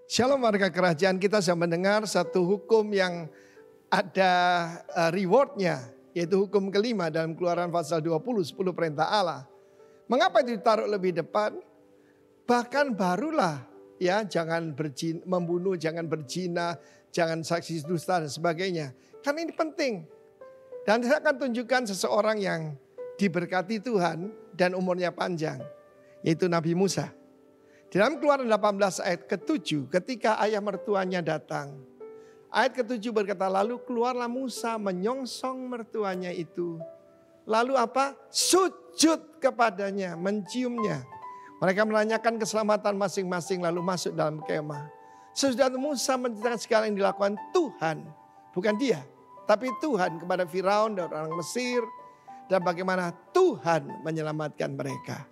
Shalom warga kerajaan, kita sudah mendengar satu hukum yang ada rewardnya, yaitu hukum kelima dalam Keluaran pasal 20, 10 perintah Allah. Mengapa itu ditaruh lebih depan? Bahkan barulah ya, jangan membunuh, jangan berzina, jangan saksi dusta dan sebagainya. Karena ini penting. Dan saya akan tunjukkan seseorang yang diberkati Tuhan dan umurnya panjang, yaitu Nabi Musa. Di dalam Keluaran 18 ayat ke-7, ketika ayah mertuanya datang. Ayat ke-7 berkata, lalu keluarlah Musa menyongsong mertuanya itu. Lalu apa? Sujud kepadanya, menciumnya. Mereka menanyakan keselamatan masing-masing lalu masuk dalam kemah. Sesudah Musa menceritakan segala yang dilakukan Tuhan. Bukan dia, tapi Tuhan kepada Firaun dan orang Mesir. Dan bagaimana Tuhan menyelamatkan mereka.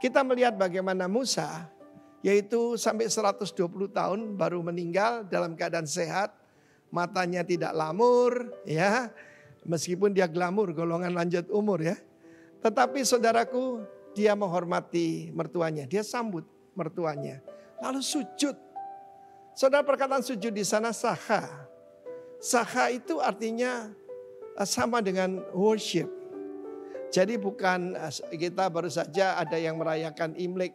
Kita melihat bagaimana Musa, yaitu sampai 120 tahun baru meninggal dalam keadaan sehat. Matanya tidak lamur, ya. Meskipun dia glamur, golongan lanjut umur ya. Tetapi saudaraku, dia menghormati mertuanya. Dia sambut mertuanya. Lalu sujud. Saudara, perkataan sujud di sana saha. Saha itu artinya sama dengan worship. Jadi bukan kita baru saja ada yang merayakan Imlek.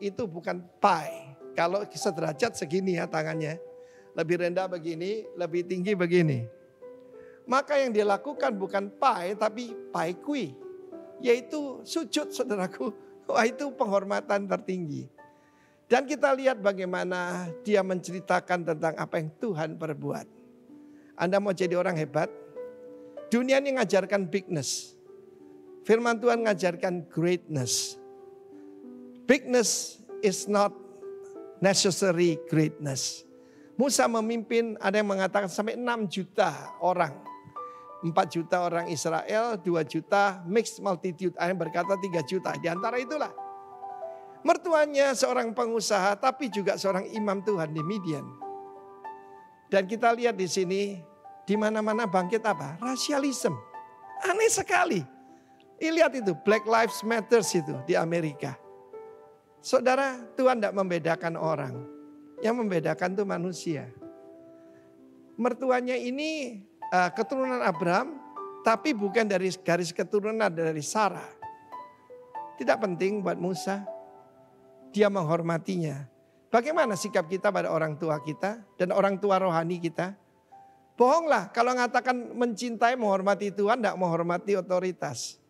Itu bukan pai. Kalau sederajat segini ya tangannya. Lebih rendah begini, lebih tinggi begini. Maka yang dilakukan bukan pai tapi pai kui. Yaitu sujud saudaraku. Wah, itu penghormatan tertinggi. Dan kita lihat bagaimana dia menceritakan tentang apa yang Tuhan perbuat. Anda mau jadi orang hebat? Dunia ini mengajarkan bigness. Firman Tuhan mengajarkan greatness. Bigness is not necessary greatness. Musa memimpin, ada yang mengatakan sampai 6 juta orang. 4 juta orang Israel, 2 juta mixed multitude. Ada yang berkata 3 juta. Di antara itulah. Mertuanya seorang pengusaha tapi juga seorang imam Tuhan di Midian. Dan kita lihat di sini, di mana-mana bangkit apa? Rasialisme. Aneh sekali. Lihat itu, Black Lives Matter itu di Amerika. Saudara, Tuhan tidak membedakan orang. Yang membedakan itu manusia. Mertuanya ini keturunan Abraham, tapi bukan dari garis keturunan dari Sarah. Tidak penting buat Musa. Dia menghormatinya. Bagaimana sikap kita pada orang tua kita dan orang tua rohani kita? Bohonglah kalau mengatakan mencintai, menghormati Tuhan, tidak menghormati otoritas.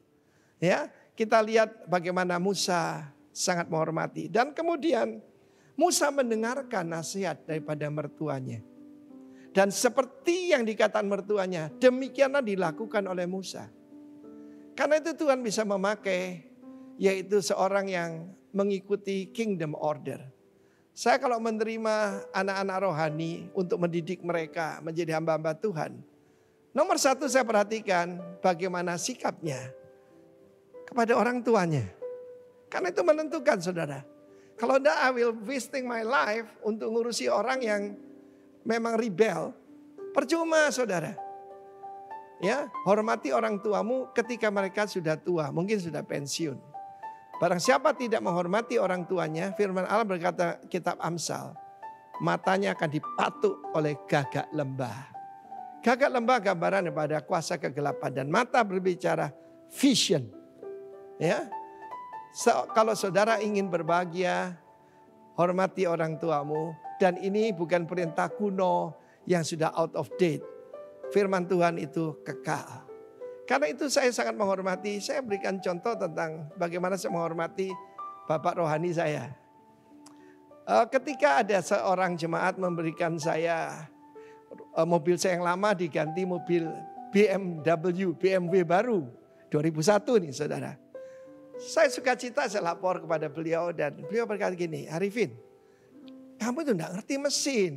Ya, kita lihat bagaimana Musa sangat menghormati. Dan kemudian Musa mendengarkan nasihat daripada mertuanya. Dan seperti yang dikatakan mertuanya, demikianlah dilakukan oleh Musa. Karena itu Tuhan bisa memakai, yaitu seorang yang mengikuti kingdom order. Saya kalau menerima anak-anak rohani untuk mendidik mereka menjadi hamba-hamba Tuhan. Nomor satu saya perhatikan bagaimana sikapnya kepada orang tuanya. Karena itu menentukan saudara. Kalau enggak, I will wasting my life untuk ngurusi orang yang memang rebel. Percuma saudara. Ya, hormati orang tuamu ketika mereka sudah tua, mungkin sudah pensiun. Barang siapa tidak menghormati orang tuanya, firman Allah berkata kitab Amsal, matanya akan dipatuk oleh gagak lembah. Gagak lembah gambaran kepada kuasa kegelapan dan mata berbicara vision. Ya. Kalau saudara ingin berbahagia, hormati orang tuamu. Dan ini bukan perintah kuno yang sudah out of date. Firman Tuhan itu kekal. Karena itu saya sangat menghormati. Saya berikan contoh tentang bagaimana saya menghormati bapak rohani saya. Ketika ada seorang jemaat memberikan saya mobil saya yang lama diganti mobil BMW baru 2001 nih saudara. Saya sukacita, saya lapor kepada beliau dan beliau berkata gini, Arifin, kamu itu enggak ngerti mesin.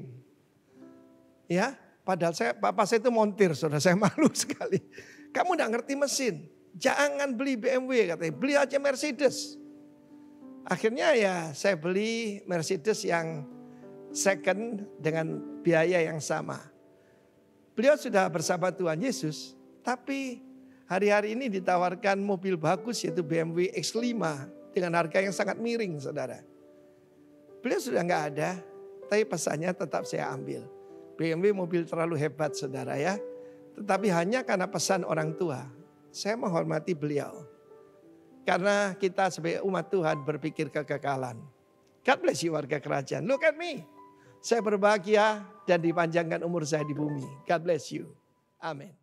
Ya, padahal bapak saya itu montir, saudara, saya malu sekali. Kamu enggak ngerti mesin, jangan beli BMW katanya, beli aja Mercedes. Akhirnya ya saya beli Mercedes yang second dengan biaya yang sama. Beliau sudah bersama Tuhan Yesus, tapi hari-hari ini ditawarkan mobil bagus yaitu BMW X5 dengan harga yang sangat miring saudara. Beliau sudah enggak ada, tapi pesannya tetap saya ambil. BMW mobil terlalu hebat saudara ya. Tetapi hanya karena pesan orang tua, saya menghormati beliau. Karena kita sebagai umat Tuhan berpikir kekekalan. God bless you warga kerajaan. Look at me. Saya berbahagia dan dipanjangkan umur saya di bumi. God bless you. Amin.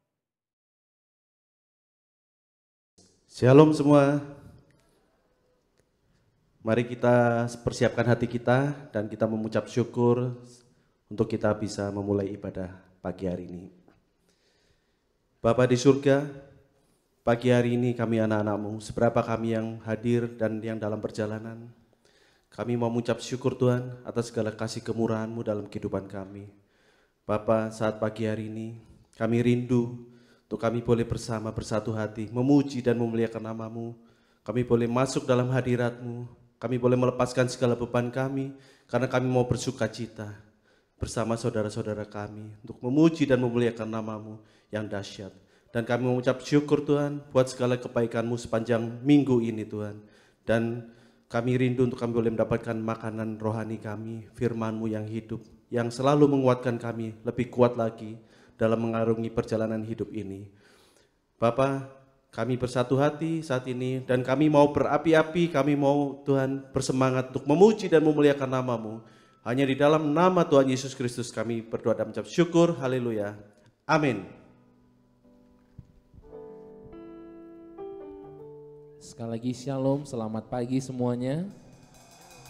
Shalom semua. Mari kita persiapkan hati kita dan kita mengucap syukur untuk kita bisa memulai ibadah pagi hari ini. Bapa di surga, pagi hari ini kami anak-anak-Mu, seberapa kami yang hadir dan yang dalam perjalanan, kami mau mengucap syukur Tuhan atas segala kasih kemurahan-Mu dalam kehidupan kami. Bapa, saat pagi hari ini kami rindu untuk kami boleh bersama bersatu hati, memuji dan memuliakan nama-Mu. Kami boleh masuk dalam hadirat-Mu, kami boleh melepaskan segala beban kami, karena kami mau bersuka cita bersama saudara-saudara kami untuk memuji dan memuliakan nama-Mu yang dahsyat. Dan kami mengucap syukur Tuhan buat segala kebaikan-Mu sepanjang minggu ini Tuhan. Dan kami rindu untuk kami boleh mendapatkan makanan rohani kami, firman-Mu yang hidup, yang selalu menguatkan kami lebih kuat lagi dalam mengarungi perjalanan hidup ini. Bapa, kami bersatu hati saat ini dan kami mau berapi-api, kami mau Tuhan bersemangat untuk memuji dan memuliakan nama-Mu. Hanya di dalam nama Tuhan Yesus Kristus kami berdoa dan mengucap syukur, haleluya, amin. Sekali lagi shalom, selamat pagi semuanya.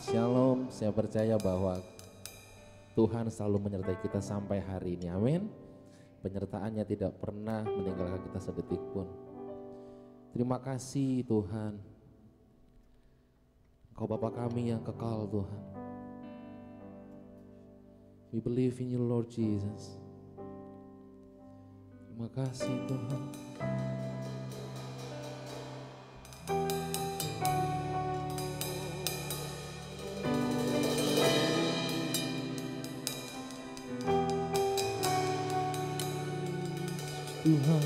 Shalom, saya percaya bahwa Tuhan selalu menyertai kita sampai hari ini, amin. Penyertaannya tidak pernah meninggalkan kita sedetik pun. Terima kasih Tuhan, Engkau Bapa kami yang kekal Tuhan. We believe in you Lord Jesus. Terima kasih Tuhan. Tuhan,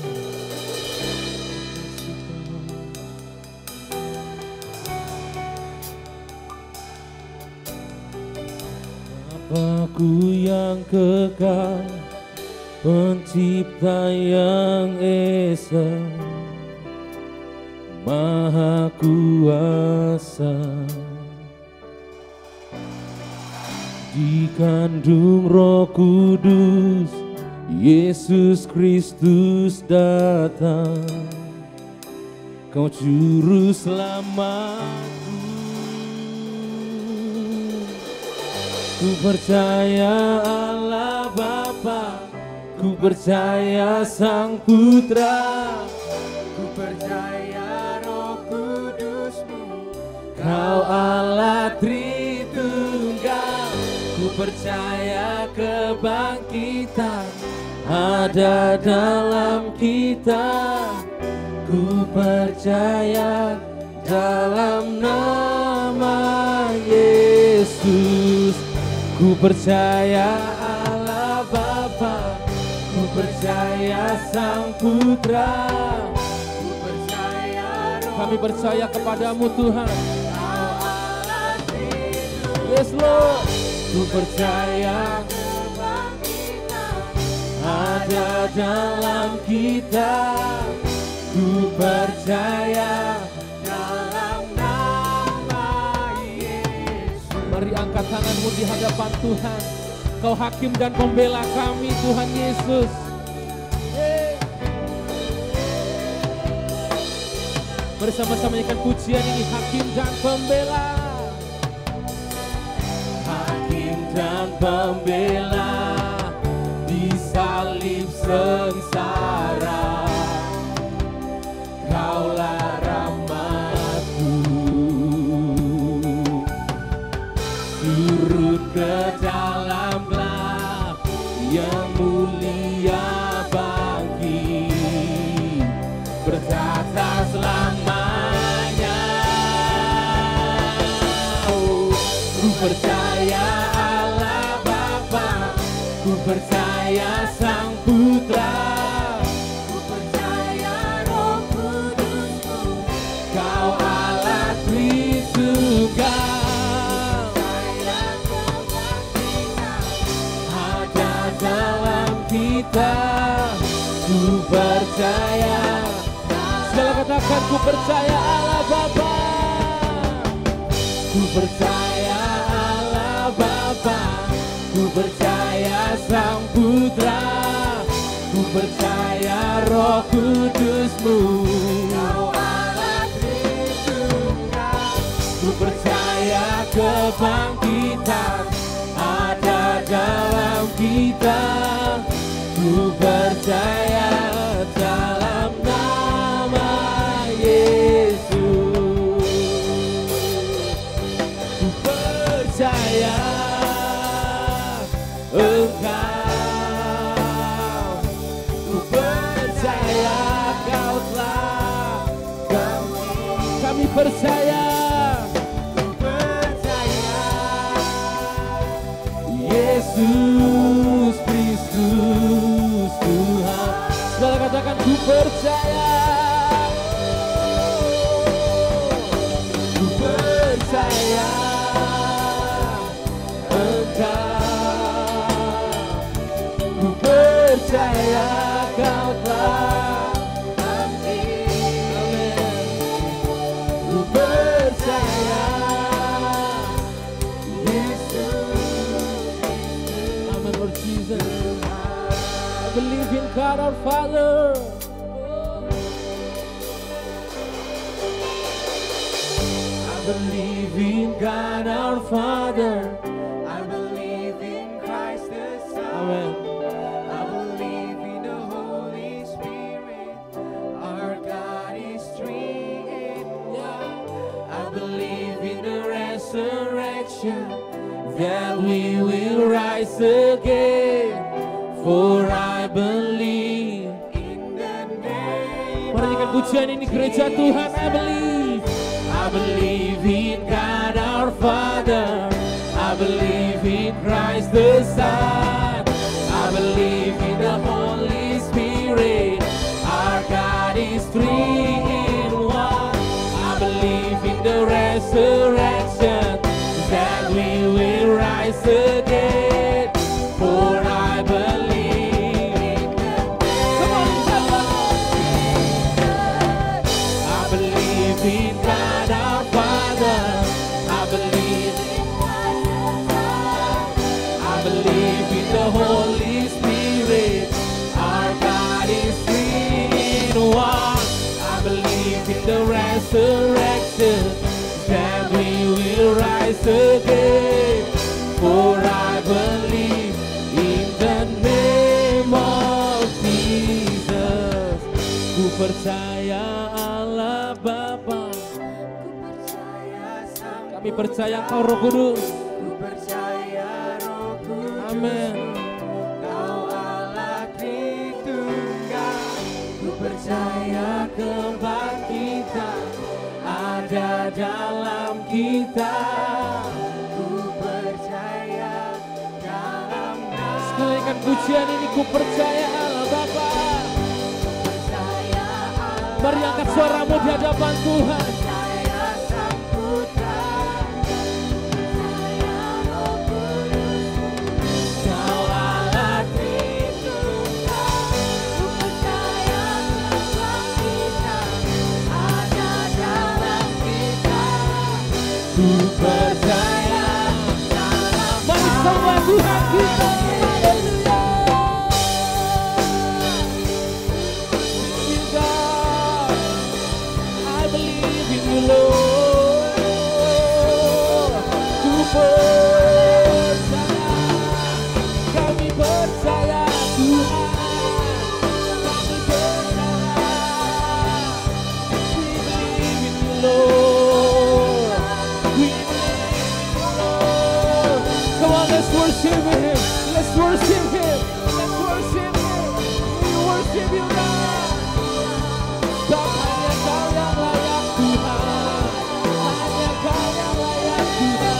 Bapa-Ku yang kekal, Pencipta yang esa, Maha Kuasa, dikandung Roh Kudus, Yesus Kristus datang, Kau Juru Selamatku. Ku percaya Allah Bapa, ku percaya Sang Putra, ku percaya Roh Kudus-Mu, Kau Allah Tritunggal. Ku percaya kebangkitan ada dalam kita, ku percaya dalam nama Yesus. Ku percaya Allah Bapa, ku percaya Sang Putra, ku percaya Roh. Kami percaya kepadamu Tuhan, Kau Allah Tritunggal. Yes Lord. Ku percaya ada dalam kita, ku percaya dalam nama Yesus. Mari angkat tanganmu di hadapan Tuhan, Kau hakim dan pembela kami Tuhan Yesus. Bersama-sama nyanyikan pujian ini, hakim dan pembela, hakim dan pembela di salib sengsara, Kaulah rahmat-Mu, turut ke dalam gelap yang mulia bangkit, berkata selamanya. Oh, ku percaya Allah Bapa, ku percaya Sang Putra, ku percaya Roh Kudus-Mu, Kau Allah Tritunggal. Percaya kebangkitan kita. Ku percaya, segala katakan ku percaya Allah Bapa. Ku percaya Allah Bapa, ku percaya Sang Putra, ku percaya Roh Kudus-Mu. Kau Allah Tritunggal. Ku percaya kebangkitan ada dalam kita. Ku percaya dalam nama Yesus. Ku percaya Engkau. Ku percaya Kau telah kami percaya. Ku percaya Yesus Kristus Tuhan. Segala katakan ku percaya. Ku percaya Engkau. Ku percaya Kau telah amin. Ku percaya Yesus. Amen, Lord Jesus. I believe in God our Father. I believe in God our Father. I believe in Christ the Son. Amen. I believe in the Holy Spirit. Our God is three in one. I believe in the resurrection, That we will rise again. For I believe. in the name Perhatikan pujian ini gereja Tuhan. I believe in God our Father. I believe in Christ the Son. I believe in the Holy Spirit. Our God is three in one. I believe in the resurrection, that we will rise again. For I believe. Come on, tell us. I believe in God our Father. I believe in the Holy Spirit. Our God is three in one. I believe in the resurrection, that we will rise again. For I believe in the name of Jesus. Ku percaya Allah Bapa. Ku percaya Sang Kami percaya Engkau Roh Kudus. Ku percaya Roh Kudus. Amin. Kau Allah Tritunggal. Ku percaya Kebangkitan ada dalam kita. Ku percaya dalam nama Sekalikan pujian ini, ku percaya Allah Bapa. percaya Allah. Mari angkat suaramu di hadapan Tuhan. Percaya Sang Putra. Percaya Roh Kudus. Kau Allah Tritunggal. Ku percaya kebangkitan ada dalam kita. ku percaya. Mari semua Tuhan kita. Haleluya. In God, I believe in you, Lord. Ku percaya, kami percaya Tuhan. Kami percaya. We believe in you, Lord. We believe in you, Lord. Come on, let's worship Him. Let's worship Him. Let's worship Him. We worship you, God. Sebab hanya Kau yang layak Tuhan. Hanya Kau yang layak Tuhan.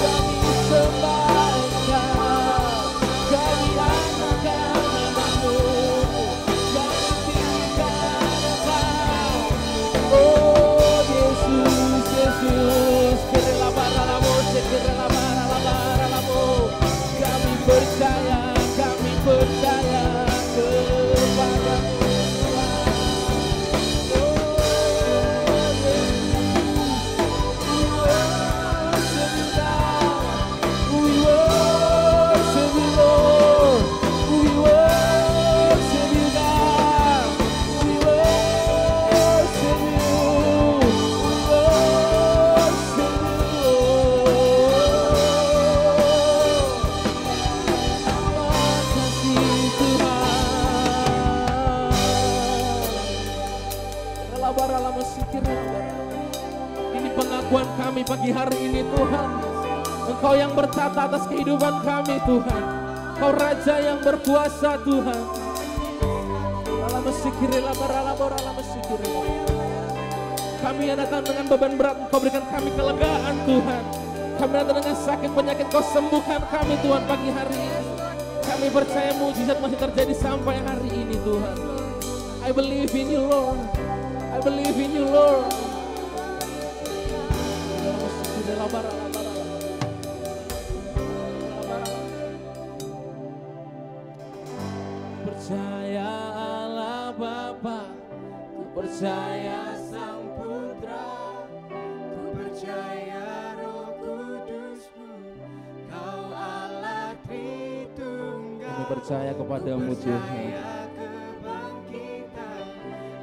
Kami sembah Engkau. Kami anugerahkan nama-Mu. Kami tinggikan Engkau. Oh Yesus, Yesus. pengakuan kami pagi hari ini Tuhan. Engkau yang bertata atas kehidupan kami Tuhan. Engkau Raja yang berkuasa Tuhan. Kami yang datang dengan beban berat, Engkau berikan kami kelegaan Tuhan. Kami datang dengan sakit penyakit, Kau sembuhkan kami Tuhan pagi hari ini. Kami percaya mujizat masih terjadi sampai hari ini Tuhan. I believe in you Lord. I believe in you Lord. Percaya Allah Bapa, ku percaya Sang Putra, ku percaya Roh Kudus-Mu, Kau Allah Tritunggal. Kami percaya kepadamu Tuhan. Kebangkitan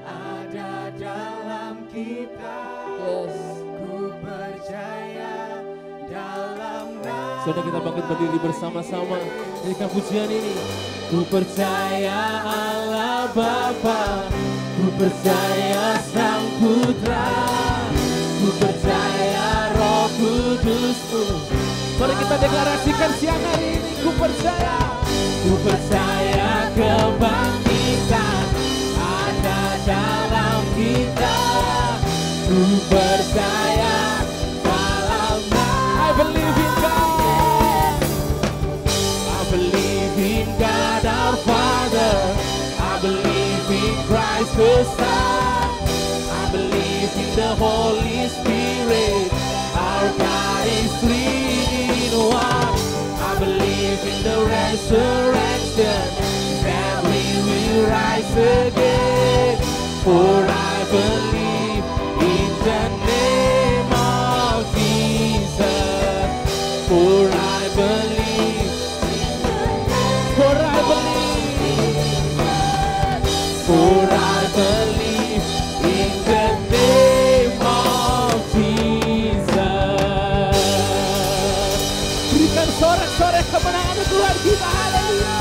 ada dalam kita. Yes. Ku percaya dalam nama. Sudah kita bangkit berdiri bersama-sama nyanyikan pujian ini. Ku percaya Allah Bapa, ku percaya Sang Putra, ku percaya Roh Kudus-Mu. Mari kita deklarasikan siang hari ini. Ku percaya kebangkitan ada dalam kita. Ku percaya dalam nama. I believe in God. I believe in God our Father. I believe in Christ the Son. I believe in the Holy Spirit. Our God is three in one. I believe in the resurrection, that we will rise again. For I believe in the name of Jesus. For I believe. For I believe. For I believe in the name of Jesus. Berikan sorak-sorai kemenangan Tuhan kita. Haleluya.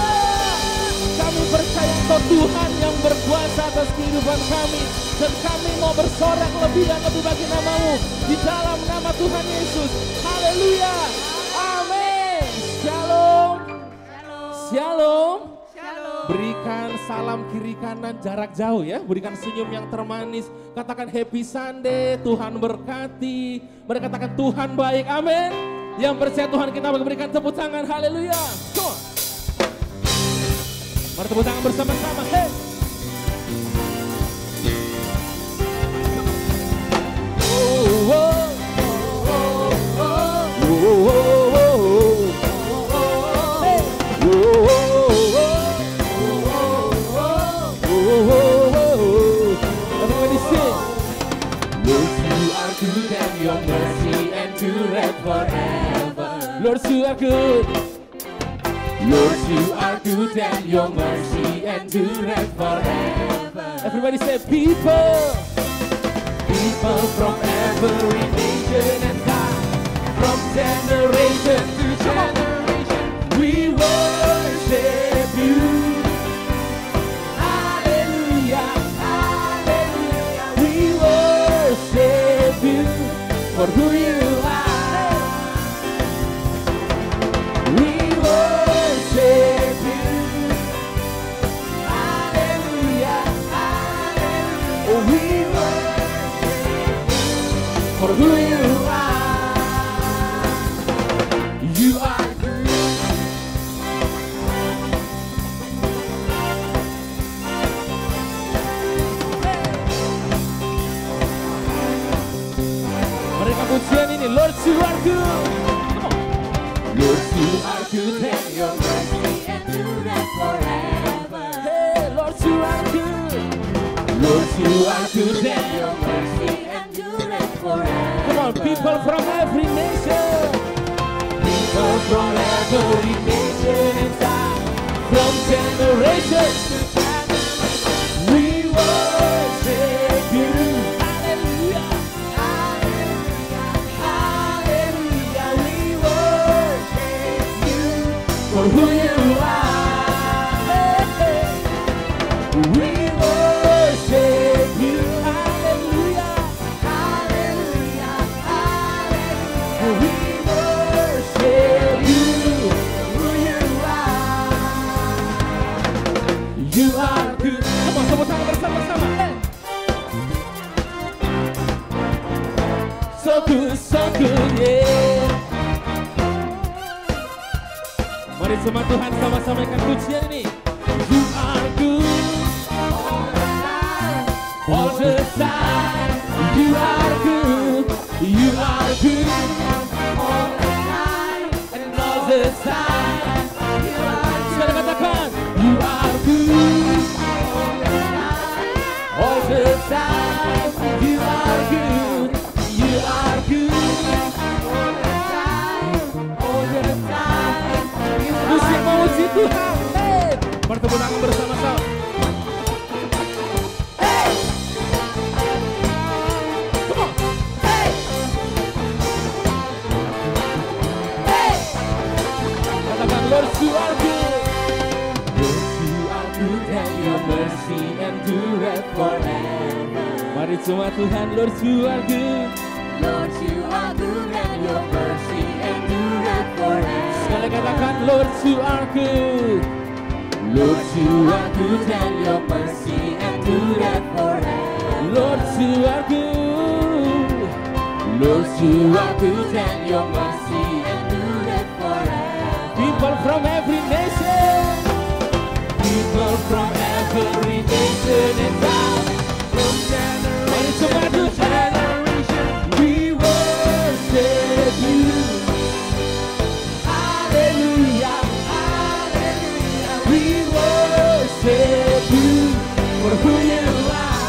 Kami percaya Engkau Tuhan yang berkuasa atas kehidupan kami. Dan kami mau bersorak lebih dan lebih bagi nama-Mu di dalam nama Tuhan Yesus. Haleluya. Amin. Shalom. Shalom. Berikan salam kiri kanan jarak jauh ya. Berikan senyum yang termanis. Katakan happy Sunday, Tuhan berkati. Mari katakan Tuhan baik, amin. Yang percaya Tuhan kita berikan tepuk tangan, haleluya. Mari tepuk tangan bersama-sama, hey. Oh, oh, oh, oh, oh, oh. Good and your mercy endureth forever. Lord, you are good. Lord, you are good and your mercy endureth forever. Everybody say people. People from every nation and tongue, from generation to generation, we worship you. Hallelujah, hallelujah, we worship you for who you are. We worship you. Hallelujah, hallelujah. Oh, we worship you for who you are. You are good. Mereka pujian ini, Lord you are good. Lord you are good and your mercy endureth forever. Hey, Lord you are good. Lord you are good and your mercy endureth forever. Come on, people from every nation. People from every nation and time, from generation to generation, we worship you. Hallelujah, hallelujah, hallelujah, we worship you for who you are. Hey, hey. We worship you. Hallelujah, hallelujah, hallelujah. We worship you, who you are. You are good. Come on, tepuk tangan bersama-sama. So good, yeah. Mari semua Tuhan sama-sama ikan pujian ini. You are good all the time. You are good, you are good all the time and all the time. You are good. Sekali katakan, you are good all the time. You are good, you are good all the time. Musik memuji Tuhan. Hey, bertepuk tangan bersama-sama. Hey, come on. Hey, hey. Katakan, Lord, you are good. Lord, you are good and your mercy endureth forever. Mari semua Tuhan, Lord, you are good. Lord, you are good and your mercy endureth forever. Sekali katakan, Lord, you are good. Lord, you are good and your mercy endureth forever. Lord, you are good. Lord, you are good and your mercy endureth forever. People from every nation, people from every nation and tongue, from generation to generation, we worship you. Hallelujah, hallelujah, we worship you for who you are.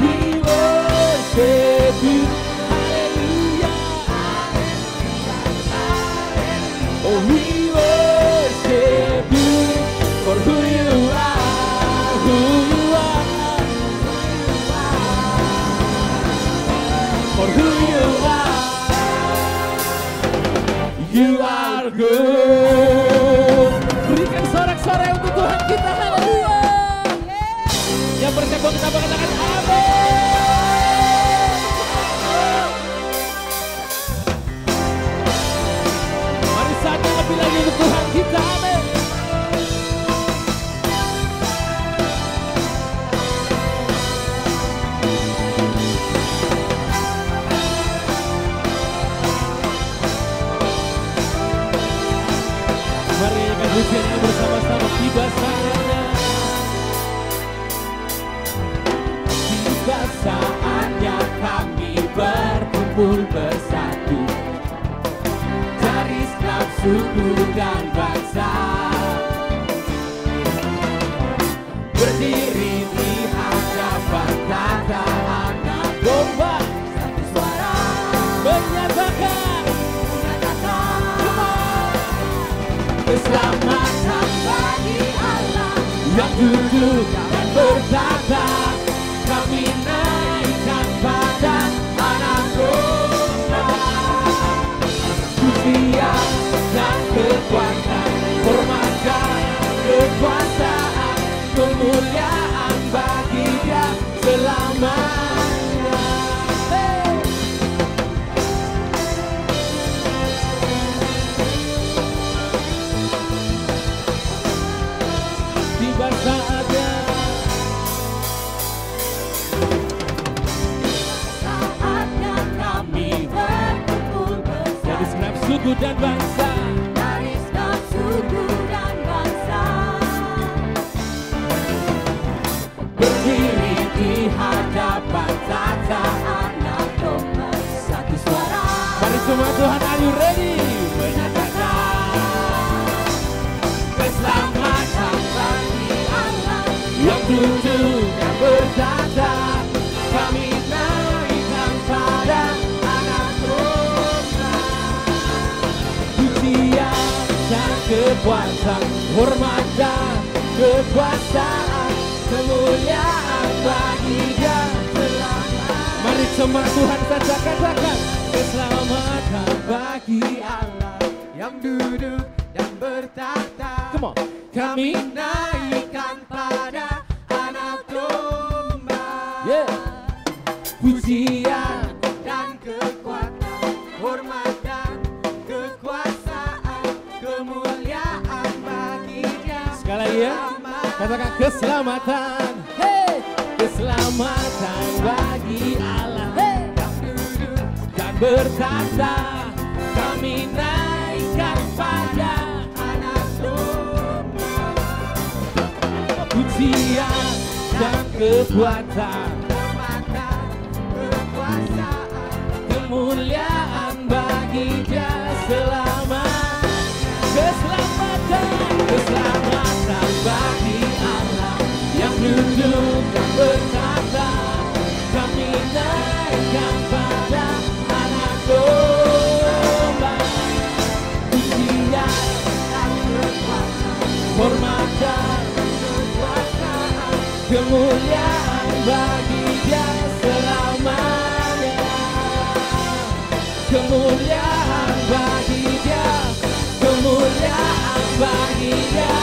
We worship you. Hallelujah, hallelujah. Oh, we worship you for who you are, who you are, for who you are. You are good. Berikan sorak-sorai untuk Tuhan kita. Haleluya. Yang percaya kita katakan amin. Mari saatnya lebih lagi untuk Tuhan kita. Amin. Mari ikan pujian ini bersama-sama. Tiba saatnya, tiba saatnya kami berkumpul bersatu dari setiap suku dan bangsa, berdiri di hadapan tata anak domba, satu suara menyatakan keselamatan bagi Allah yang duduk dan bertata. Kami naikkan pada anak domba, pujian dan kekuatan, hormat dan kekuasaan, kemuliaan bagi Dia selamanya. Hey. Tiba saatnya, saatnya kami berkumpul bersama dari segenap suku dan bangsa, dari segenap suku dan bangsa, berdiri di hadapan tata anak domba, satu suara. Mari semua Tuhan, are you ready? Menyatakan keselamatan bagi Allah yang duduk dan bertata. Kami naikkan pada anak domba, pujian dan kekuatan, hormat dan kekuasaan, kemuliaan bagi Dia selamanya. Mari semua Tuhan saja katakan, keselamatan bagi Allah yang duduk dan bertata. Come on. Kami naikkan pada anak domba, yeah. Pujian dan Katakan keselamatan, hey, keselamatan bagi Allah, hey, yang duduk dan bertata, kami naikkan pada anak domba. Pujian dan kekuatan, kemuliaan bagi Dia selamanya. Keselamatan, keselamatan bagi Allah yang duduk dan berkata, kami naikkan pada anak domba. Pujian dan kekuatan, hormat dan kekuasaan, kemuliaan bagi Dia selamanya. Kemuliaan bagi Dia, kemuliaan bagi Dia,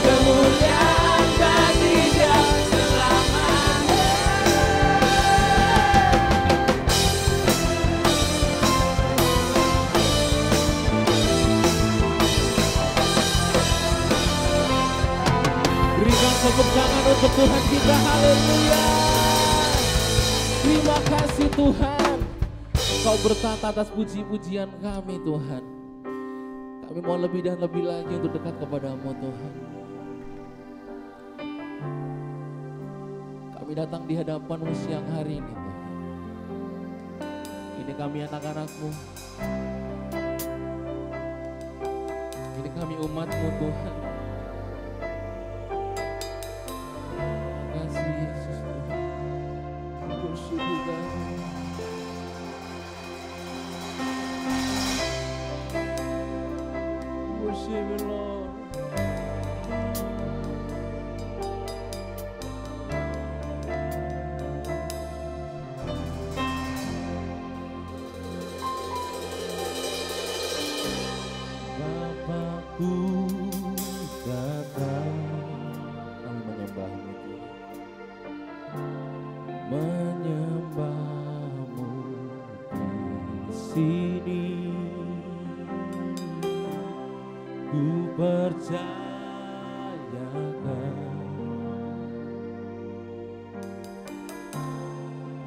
kemuliaan bagi Dia selamanya. Berikan tepuk tangan untuk Tuhan kita, haleluya. Terima kasih Tuhan, Kau bertata atas puji-pujian kami Tuhan. Kami mau lebih dan lebih lagi untuk dekat kepada-Mu Tuhan. Kami datang di hadapan-Mu siang hari ini Tuhan. Ini kami anak-anak-Mu. Ini kami umat-Mu Tuhan. Terima kasih Yesus Tuhan. Bersyukur kami. Worship you, Lord. Bapakku datang, kami menyembah-Mu, menyembah-Mu di sini. Ku percayakan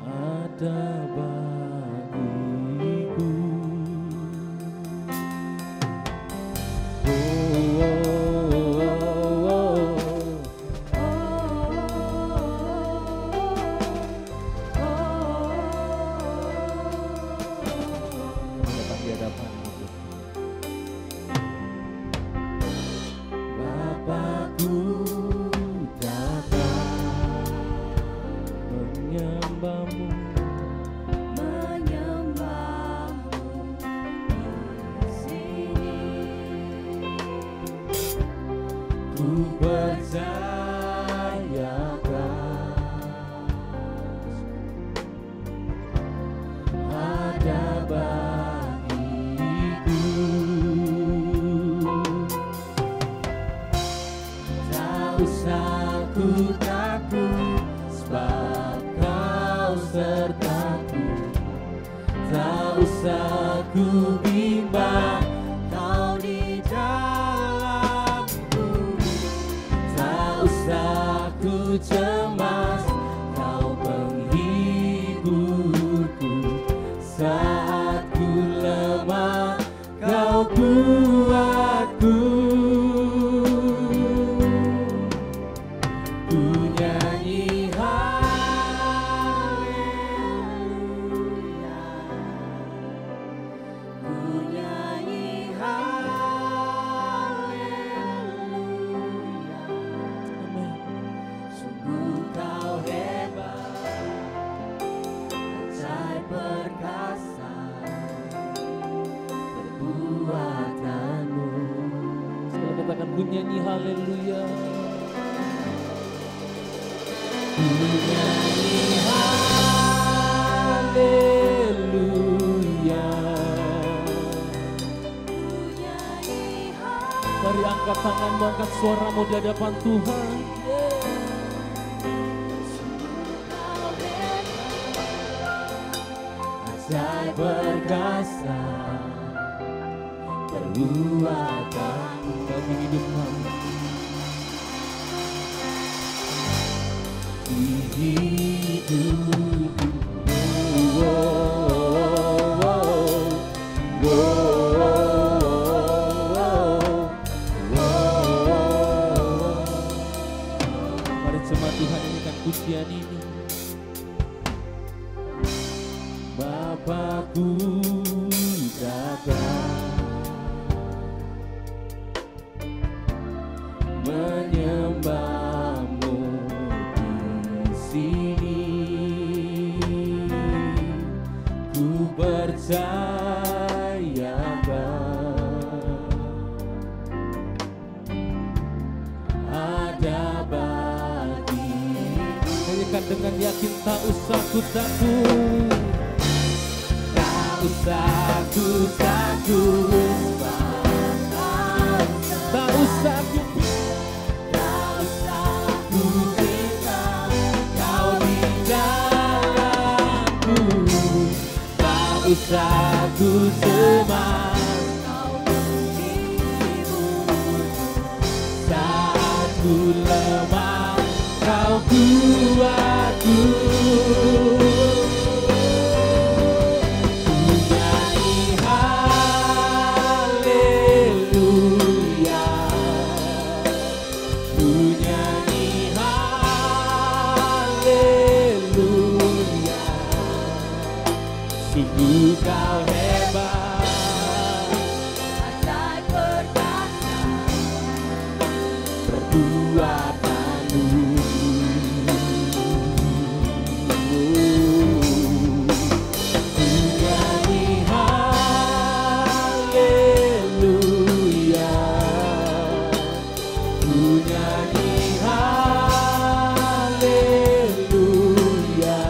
ada bagiku. Datang di hadapan-Mu. Bapakku datang menyembah-Mu, di sini. Ku percayakan ada bagiku. Tak usah ku takut, sebab Kau sertaku. Tak usah ku bimbang, Kau di dalamku. Tak usah ku cemas, Kau penghiburku. Saat ku lemah, Kau kuatku. Ku nyanyi haleluya, ku nyanyi haleluya. Sungguh Kau hebat, ajaib perkasa perbuatan-Mu. Sekali katakan ku nyanyi haleluya. Ku nyanyi haleluya. Mari angkat tanganmu, angkat suaramu di hadapan Tuhan. Ajaib perkasa perbuatan bagi hidup kami. hidupku. Mari jemaat Tuhan nyanyikan pujian ini. Bapakku datang menyembahmu di sini. Ku percaya ada bagi. Nyanyikan dengan yakin, tak usah ku takut. Tak usah ku takut, tak usah ku cinta, kau di dalamku. Tak usah ku semak, saat ku lemah kau kuatku. Kau hebat, ajaib perkasa perbuatanmu. Ku nyanyi haleluya, ku nyanyi haleluya.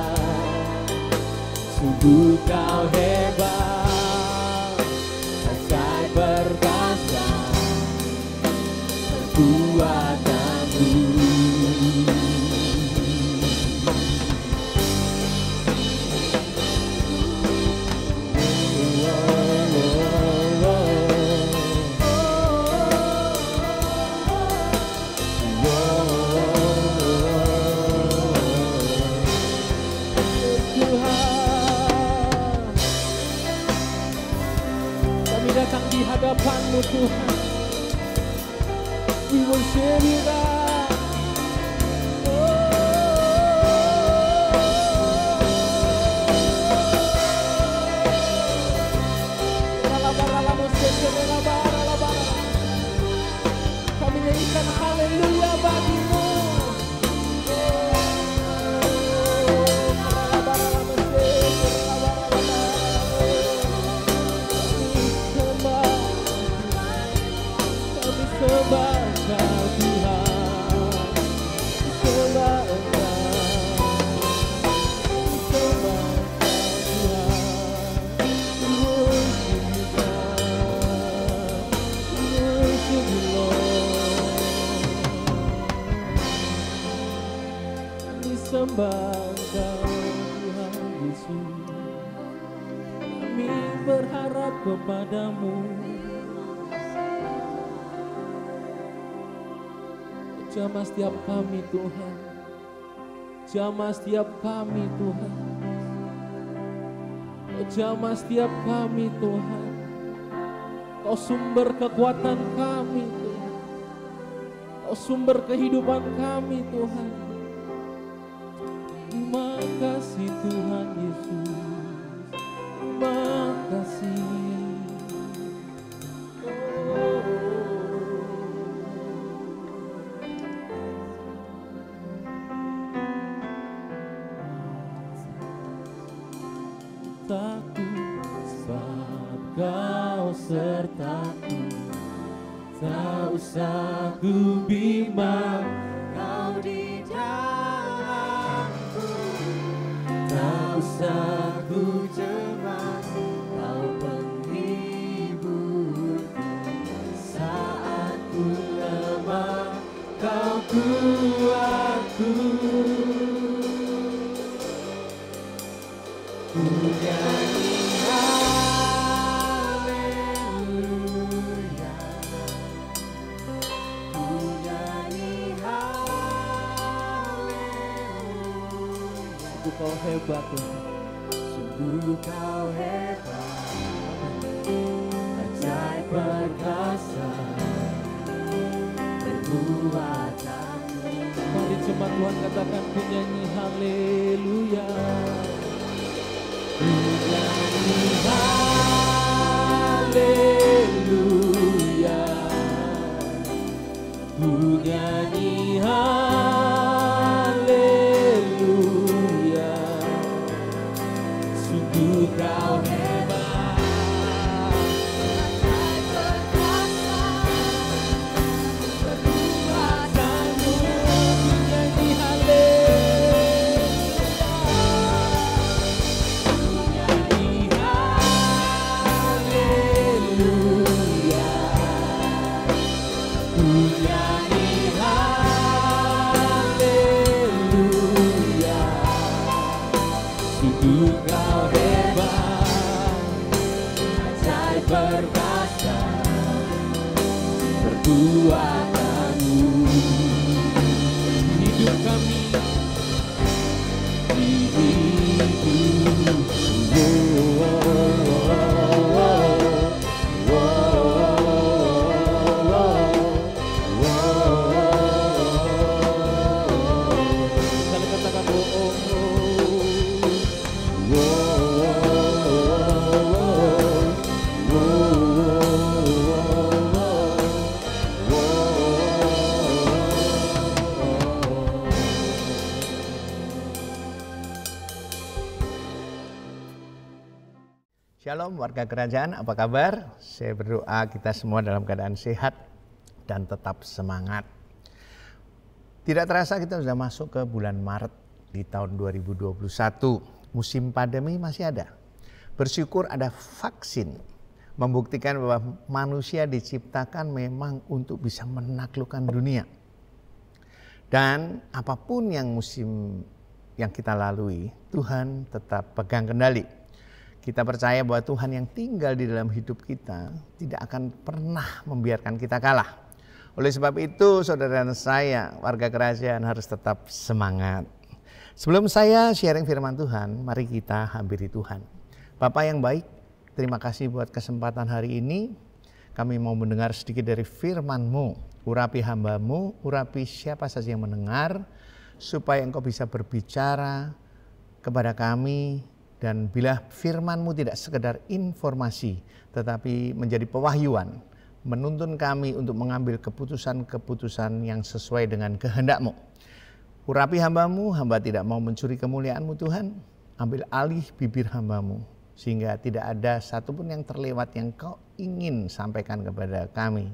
Sungguh kau hebat, ajaib perkasa perbuatanmu. Datang di hadapan-Mu Tuhan, we worship you God. Kami nyanyikan haleluya bagi-Mu. Sembah Kau Tuhan, sembah Engkau, sembah Kau Tuhan, worship you Lord. Disembah Kau Tuhan Yesus, kami berharap kepada-Mu. Jamah setiap kami Tuhan, jamah setiap kami Tuhan, jamah setiap kami Tuhan. Kau sumber kekuatan kami Tuhan, Kau sumber kehidupan kami Tuhan. Terima kasih Tuhan Yesus, terima kasih. Sebab Kau sertaku, tak usah ku bimbang, Kau di dalamku. Tak usah ku cemas, Kau penghiburku. Saat ku lemah, Kau kuatku. Ku nyanyi haleluya, ku nyanyi haleluya. hebat Tuhan. Sungguh kau hebat, ajaib perkasa, perbuatanmu. Mari jemaat Tuhan katakan, ku nyanyi haleluya. Ku nyanyi haleluya. Ku nyanyi haleluya. Sungguh kau hebat, perbuatanmu. Ku nyanyi haleluya. Ku nyanyi haleluya. Ku nyanyi haleluya. Sungguh kau hebat, ajaib perkasa, perbuatanmu. Hidup kami, hidup. Kalian katakan Shalom warga kerajaan, apa kabar? Saya berdoa kita semua dalam keadaan sehat dan tetap semangat. Tidak terasa kita sudah masuk ke bulan Maret di tahun 2021. Musim pandemi masih ada. Bersyukur ada vaksin. Membuktikan bahwa manusia diciptakan memang untuk bisa menaklukkan dunia. Dan apapun yang musim yang kita lalui, Tuhan tetap pegang kendali. Kita percaya bahwa Tuhan yang tinggal di dalam hidup kita tidak akan pernah membiarkan kita kalah. Oleh sebab itu, saudara dan saya, warga kerajaan harus tetap semangat. Sebelum saya sharing firman Tuhan, mari kita hampiri Tuhan. Bapa yang baik, terima kasih buat kesempatan hari ini. Kami mau mendengar sedikit dari firman-Mu. Urapi hamba-Mu, urapi siapa saja yang mendengar, supaya Engkau bisa berbicara kepada kami. Dan bila firman-Mu tidak sekedar informasi, tetapi menjadi pewahyuan, menuntun kami untuk mengambil keputusan-keputusan yang sesuai dengan kehendak-Mu. Urapi hamba-Mu, hamba tidak mau mencuri kemuliaan-Mu Tuhan. Ambil alih bibir hamba-Mu, sehingga tidak ada satupun yang terlewat yang Kau ingin sampaikan kepada kami.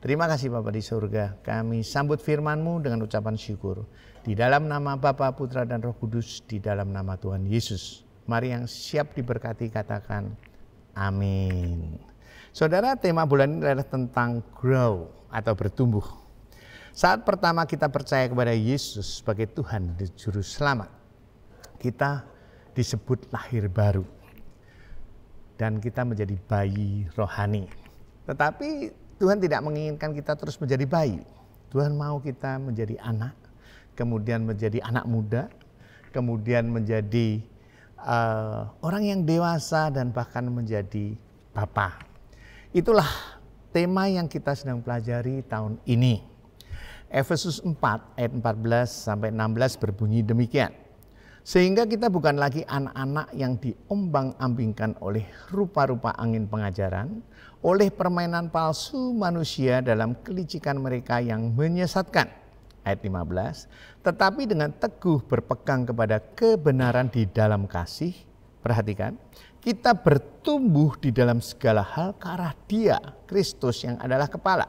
Terima kasih Bapa di surga, kami sambut firman-Mu dengan ucapan syukur. Di dalam nama Bapa, Putra, dan Roh Kudus, di dalam nama Tuhan Yesus. Mari yang siap diberkati katakan amin. Saudara, tema bulan ini adalah tentang grow atau bertumbuh. Saat pertama kita percaya kepada Yesus sebagai Tuhan dan Juru Selamat, kita disebut lahir baru. Dan kita menjadi bayi rohani. Tetapi Tuhan tidak menginginkan kita terus menjadi bayi. Tuhan mau kita menjadi anak, kemudian menjadi anak muda, kemudian menjadi orang yang dewasa dan bahkan menjadi bapa. Itulah tema yang kita sedang pelajari tahun ini. Efesus 4 ayat 14 sampai 16 berbunyi demikian. Sehingga kita bukan lagi anak-anak yang diombang-ambingkan oleh rupa-rupa angin pengajaran, oleh permainan palsu manusia dalam kelicikan mereka yang menyesatkan. Ayat 15, tetapi dengan teguh berpegang kepada kebenaran di dalam kasih, perhatikan, kita bertumbuh di dalam segala hal ke arah Dia, Kristus yang adalah kepala.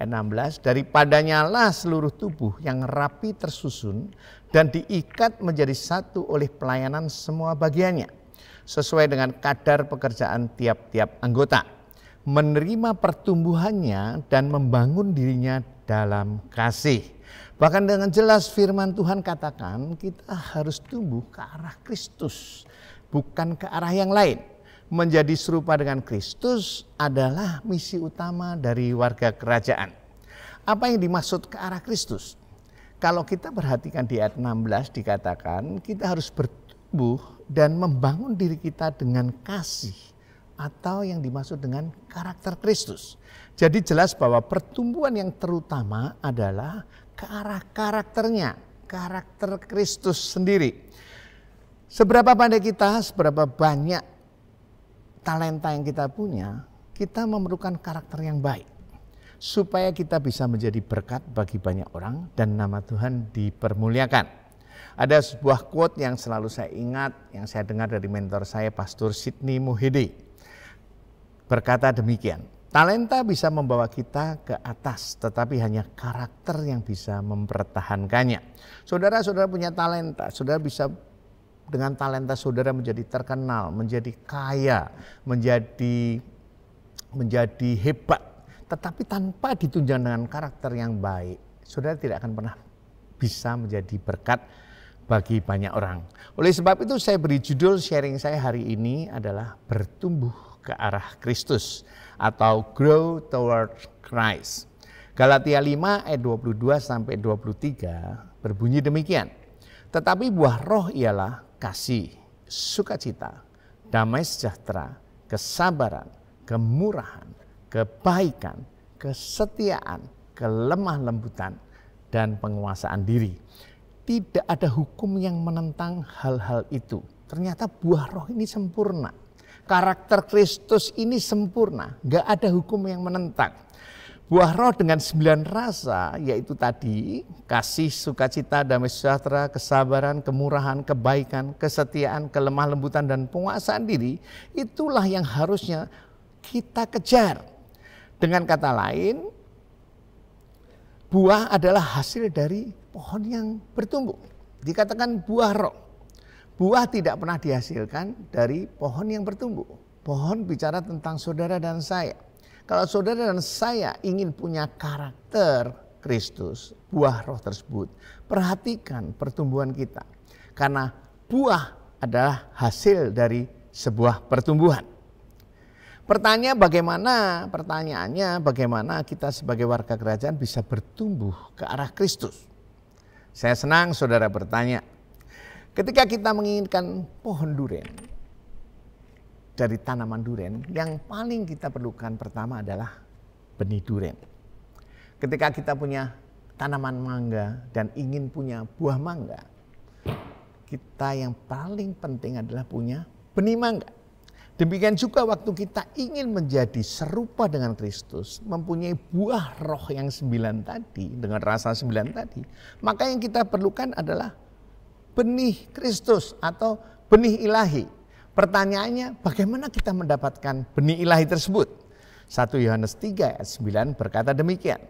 Ayat 16, daripadanya lah seluruh tubuh yang rapi tersusun dan diikat menjadi satu oleh pelayanan semua bagiannya, sesuai dengan kadar pekerjaan tiap-tiap anggota, menerima pertumbuhannya dan membangun dirinya dalam kasih. Bahkan dengan jelas firman Tuhan katakan kita harus tumbuh ke arah Kristus, bukan ke arah yang lain. Menjadi serupa dengan Kristus adalah misi utama dari warga kerajaan. Apa yang dimaksud ke arah Kristus? Kalau kita perhatikan di ayat 16 dikatakan kita harus bertumbuh bertumbuh dan membangun diri kita dengan kasih atau yang dimaksud dengan karakter Kristus. Jadi jelas bahwa pertumbuhan yang terutama adalah ke arah karakternya, karakter Kristus sendiri. Seberapa pandai kita, seberapa banyak talenta yang kita punya, kita memerlukan karakter yang baik. Supaya kita bisa menjadi berkat bagi banyak orang dan nama Tuhan dipermuliakan. Ada sebuah quote yang selalu saya ingat, yang saya dengar dari mentor saya, Pastor Sidney Muhyiddin. Berkata demikian, talenta bisa membawa kita ke atas, tetapi hanya karakter yang bisa mempertahankannya. Saudara-saudara punya talenta, saudara bisa dengan talenta saudara menjadi terkenal, menjadi kaya, menjadi hebat. Tetapi tanpa ditunjang dengan karakter yang baik, saudara tidak akan pernah bisa menjadi berkat bagi banyak orang. Oleh sebab itu saya beri judul sharing saya hari ini adalah bertumbuh ke arah Kristus atau grow toward Christ. Galatia 5 ayat 22 sampai 23 berbunyi demikian. Tetapi buah roh ialah kasih, sukacita, damai sejahtera, kesabaran, kemurahan, kebaikan, kesetiaan, kelemah lembutan, dan penguasaan diri. Tidak ada hukum yang menentang hal-hal itu. Ternyata buah roh ini sempurna. Karakter Kristus ini sempurna. Gak ada hukum yang menentang. Buah roh dengan 9 rasa yaitu tadi kasih, sukacita, damai sejahtera, kesabaran, kemurahan, kebaikan, kesetiaan, kelemah lembutan, dan penguasaan diri. Itulah yang harusnya kita kejar. Dengan kata lain, buah adalah hasil dari pohon yang bertumbuh. Dikatakan buah roh. Buah tidak pernah dihasilkan dari pohon yang bertumbuh. Pohon bicara tentang saudara dan saya. Kalau saudara dan saya ingin punya karakter Kristus, buah roh tersebut, perhatikan pertumbuhan kita. Karena buah adalah hasil dari sebuah pertumbuhan. Pertanyaannya bagaimana kita sebagai warga kerajaan bisa bertumbuh ke arah Kristus? Saya senang saudara bertanya. Ketika kita menginginkan pohon duren dari tanaman duren, yang paling kita perlukan pertama adalah benih duren. Ketika kita punya tanaman mangga dan ingin punya buah mangga, kita yang paling penting adalah punya benih mangga. Demikian juga waktu kita ingin menjadi serupa dengan Kristus, mempunyai buah roh yang 9 tadi, dengan rasa 9 tadi, maka yang kita perlukan adalah benih Kristus atau benih ilahi. Pertanyaannya, bagaimana kita mendapatkan benih ilahi tersebut? 1 Yohanes 3 ayat 9 berkata demikian.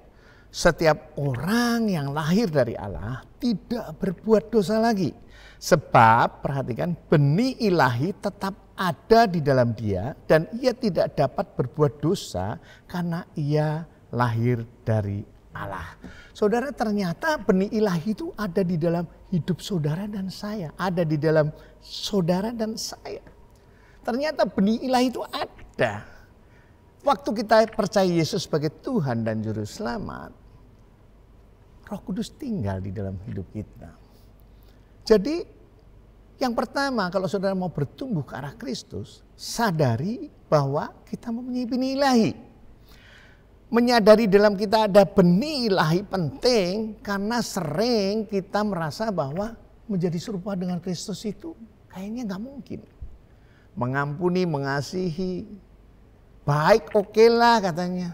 Setiap orang yang lahir dari Allah tidak berbuat dosa lagi. Sebab, perhatikan, benih ilahi tetap ada di dalam dia dan ia tidak dapat berbuat dosa karena ia lahir dari Allah. Saudara, ternyata benih ilahi itu ada di dalam hidup saudara dan saya. Ada di dalam saudara dan saya. Ternyata benih ilahi itu ada. Waktu kita percaya Yesus sebagai Tuhan dan Juru Selamat, Roh Kudus tinggal di dalam hidup kita. Jadi yang pertama, kalau saudara mau bertumbuh ke arah Kristus, sadari bahwa kita mempunyai benih ilahi. Menyadari dalam kita ada benih ilahi penting karena sering kita merasa bahwa menjadi serupa dengan Kristus itu kayaknya gak mungkin. Mengampuni, mengasihi, baik oke lah katanya.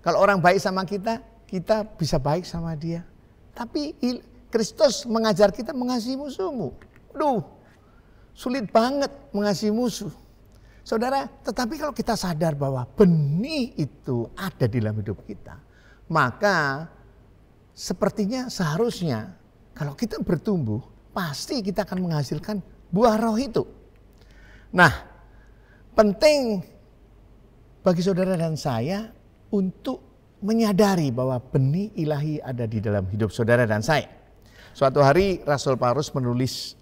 Kalau orang baik sama kita, kita bisa baik sama dia. Tapi Kristus mengajar kita mengasihi musuhmu. Aduh, sulit banget mengasihi musuh. Saudara, tetapi kalau kita sadar bahwa benih itu ada di dalam hidup kita, maka sepertinya seharusnya kalau kita bertumbuh, pasti kita akan menghasilkan buah roh itu. Nah, penting bagi saudara dan saya untuk menyadari bahwa benih ilahi ada di dalam hidup saudara dan saya. Suatu hari Rasul Paulus menulis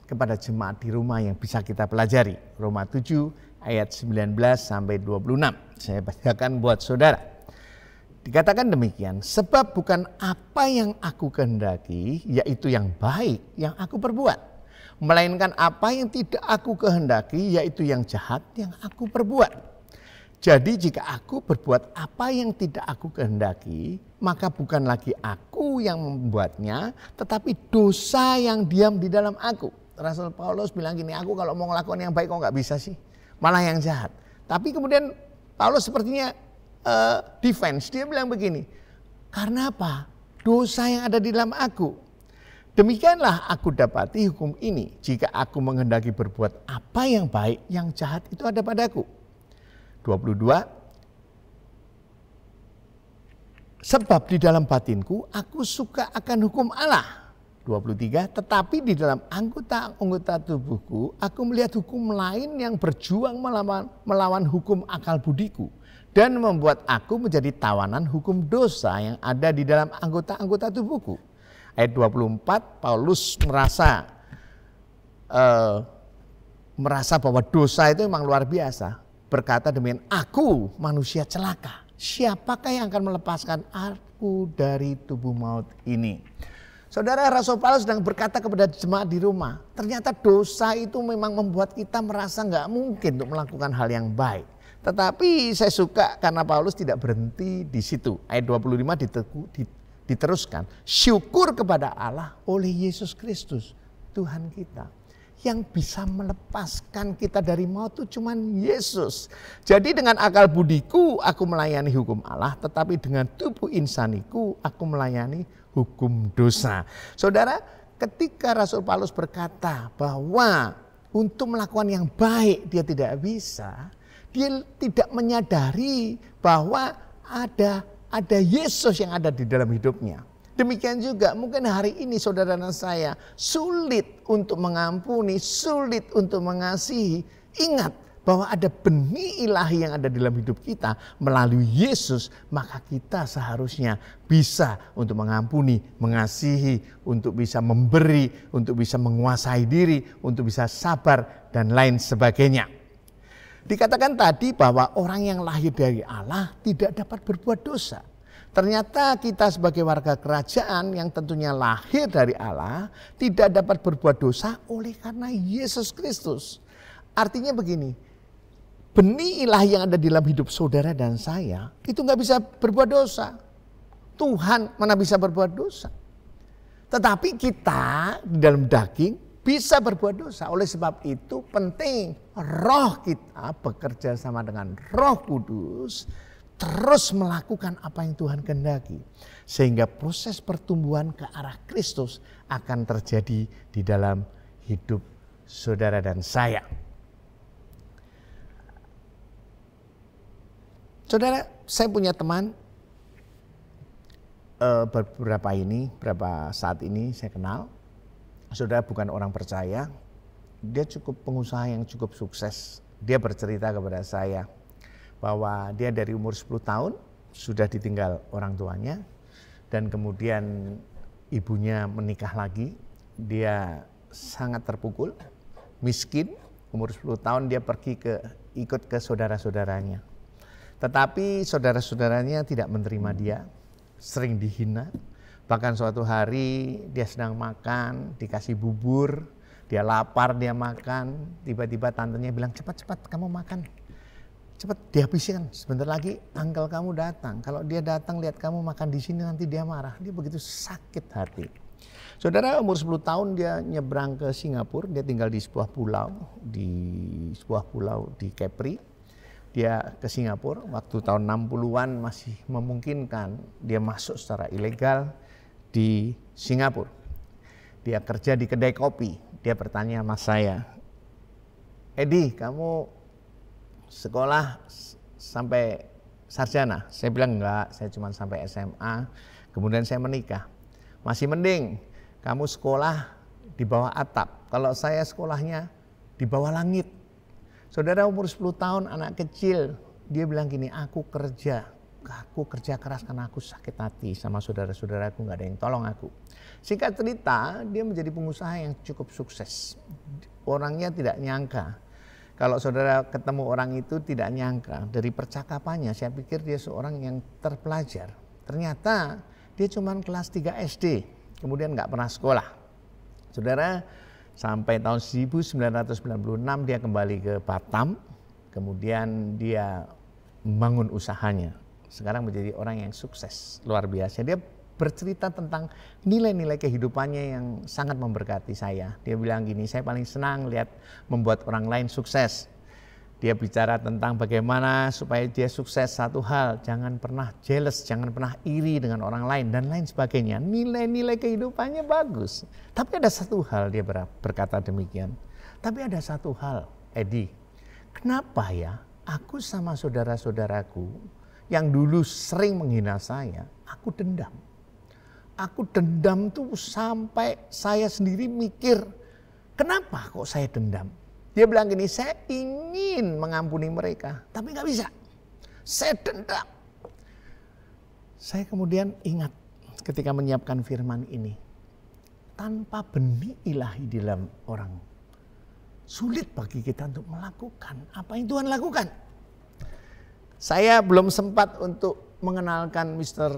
kepada jemaat di Roma yang bisa kita pelajari. Roma 7 ayat 19 sampai 26. Saya bacakan buat saudara. Dikatakan demikian, sebab bukan apa yang aku kehendaki, yaitu yang baik yang aku perbuat. melainkan apa yang tidak aku kehendaki, yaitu yang jahat yang aku perbuat. Jadi jika aku berbuat apa yang tidak aku kehendaki, maka bukan lagi aku yang membuatnya, tetapi dosa yang diam di dalam aku. Rasul Paulus bilang gini, aku kalau mau ngelakukan yang baik kok nggak bisa sih, malah yang jahat. Tapi kemudian Paulus sepertinya defense, dia bilang begini, karena apa? Dosa yang ada di dalam aku. Demikianlah aku dapati hukum ini, jika aku menghendaki berbuat apa yang baik, yang jahat itu ada padaku. 22, sebab di dalam batinku aku suka akan hukum Allah. 23, tetapi di dalam anggota tubuhku aku melihat hukum lain yang berjuang melawan hukum akal budiku dan membuat aku menjadi tawanan hukum dosa yang ada di dalam anggota tubuhku. Ayat 24, Paulus merasa bahwa dosa itu memang luar biasa. Berkata demikian, aku manusia celaka, siapakah yang akan melepaskan aku dari tubuh maut ini? Saudara, Rasul Paulus sedang berkata kepada jemaat di rumah, ternyata dosa itu memang membuat kita merasa nggak mungkin untuk melakukan hal yang baik. Tetapi saya suka karena Paulus tidak berhenti di situ. Ayat 25 diteruskan, syukur kepada Allah oleh Yesus Kristus, Tuhan kita. Yang bisa melepaskan kita dari maut itu cuma Yesus. Jadi dengan akal budiku aku melayani hukum Allah, tetapi dengan tubuh insaniku aku melayani hukum dosa. Saudara, ketika Rasul Paulus berkata bahwa untuk melakukan yang baik dia tidak bisa, dia tidak menyadari bahwa ada Yesus yang ada di dalam hidupnya. Demikian juga mungkin hari ini saudara dan saya sulit untuk mengampuni, sulit untuk mengasihi. Ingat bahwa ada benih ilahi yang ada dalam hidup kita melalui Yesus, maka kita seharusnya bisa untuk mengampuni, mengasihi, untuk bisa memberi, untuk bisa menguasai diri, untuk bisa sabar dan lain sebagainya. Dikatakan tadi bahwa orang yang lahir dari Allah tidak dapat berbuat dosa. Ternyata kita sebagai warga kerajaan yang tentunya lahir dari Allah tidak dapat berbuat dosa oleh karena Yesus Kristus. Artinya begini, benih ilahi yang ada di dalam hidup saudara dan saya itu nggak bisa berbuat dosa. Tuhan mana bisa berbuat dosa. Tetapi kita di dalam daging bisa berbuat dosa. Oleh sebab itu penting roh kita bekerja sama dengan Roh Kudus, terus melakukan apa yang Tuhan kehendaki. Sehingga proses pertumbuhan ke arah Kristus akan terjadi di dalam hidup saudara dan saya. Saudara, saya punya teman beberapa saat ini saya kenal. Saudara bukan orang percaya, dia cukup pengusaha yang cukup sukses. Dia bercerita kepada saya bahwa dia dari umur 10 tahun sudah ditinggal orang tuanya dan kemudian ibunya menikah lagi. Dia sangat terpukul, miskin, umur 10 tahun dia ikut ke saudara-saudaranya. Tetapi saudara-saudaranya tidak menerima dia, sering dihina. Bahkan suatu hari dia sedang makan, dikasih bubur, dia lapar, dia makan, tiba-tiba tantenya bilang, cepat-cepat kamu makan. Cepat dihabiskan, sebentar lagi uncle kamu datang. Kalau dia datang lihat kamu makan di sini nanti dia marah. Dia begitu sakit hati. Saudara, umur 10 tahun dia nyebrang ke Singapura, dia tinggal di sebuah pulau di Kepri. Dia ke Singapura waktu tahun 60-an masih memungkinkan dia masuk secara ilegal di Singapura. Dia kerja di kedai kopi. Dia bertanya sama saya, Edi, kamu sekolah sampai sarjana? Saya bilang enggak, saya cuma sampai SMA, kemudian saya menikah. Masih mending kamu sekolah di bawah atap, kalau saya sekolahnya di bawah langit. Saudara, umur 10 tahun anak kecil, dia bilang gini, aku kerja keras karena aku sakit hati sama saudara-saudaraku, gak ada yang tolong aku. Singkat cerita, dia menjadi pengusaha yang cukup sukses. Orangnya tidak nyangka. Kalau saudara ketemu orang itu tidak nyangka, dari percakapannya saya pikir dia seorang yang terpelajar. Ternyata dia cuma kelas 3 SD, kemudian nggak pernah sekolah. Saudara, Sampai tahun 1996 dia kembali ke Batam, kemudian dia membangun usahanya. Sekarang menjadi orang yang sukses, luar biasa. Dia bercerita tentang nilai-nilai kehidupannya yang sangat memberkati saya. Dia bilang gini, saya paling senang lihat membuat orang lain sukses. Dia bicara tentang bagaimana supaya dia sukses, satu hal, jangan pernah jealous, jangan pernah iri dengan orang lain dan lain sebagainya. Nilai-nilai kehidupannya bagus. Tapi ada satu hal, dia berkata demikian. Tapi ada satu hal, Edi, kenapa ya aku sama saudara-saudaraku yang dulu sering menghina saya, aku dendam. Aku dendam tuh sampai saya sendiri mikir, kenapa kok saya dendam? Dia bilang gini, saya ingin mengampuni mereka, tapi nggak bisa. Saya dendam. Saya kemudian ingat ketika menyiapkan firman ini, tanpa benih ilahi di dalam orang, sulit bagi kita untuk melakukan apa yang Tuhan lakukan. Saya belum sempat untuk mengenalkan Mister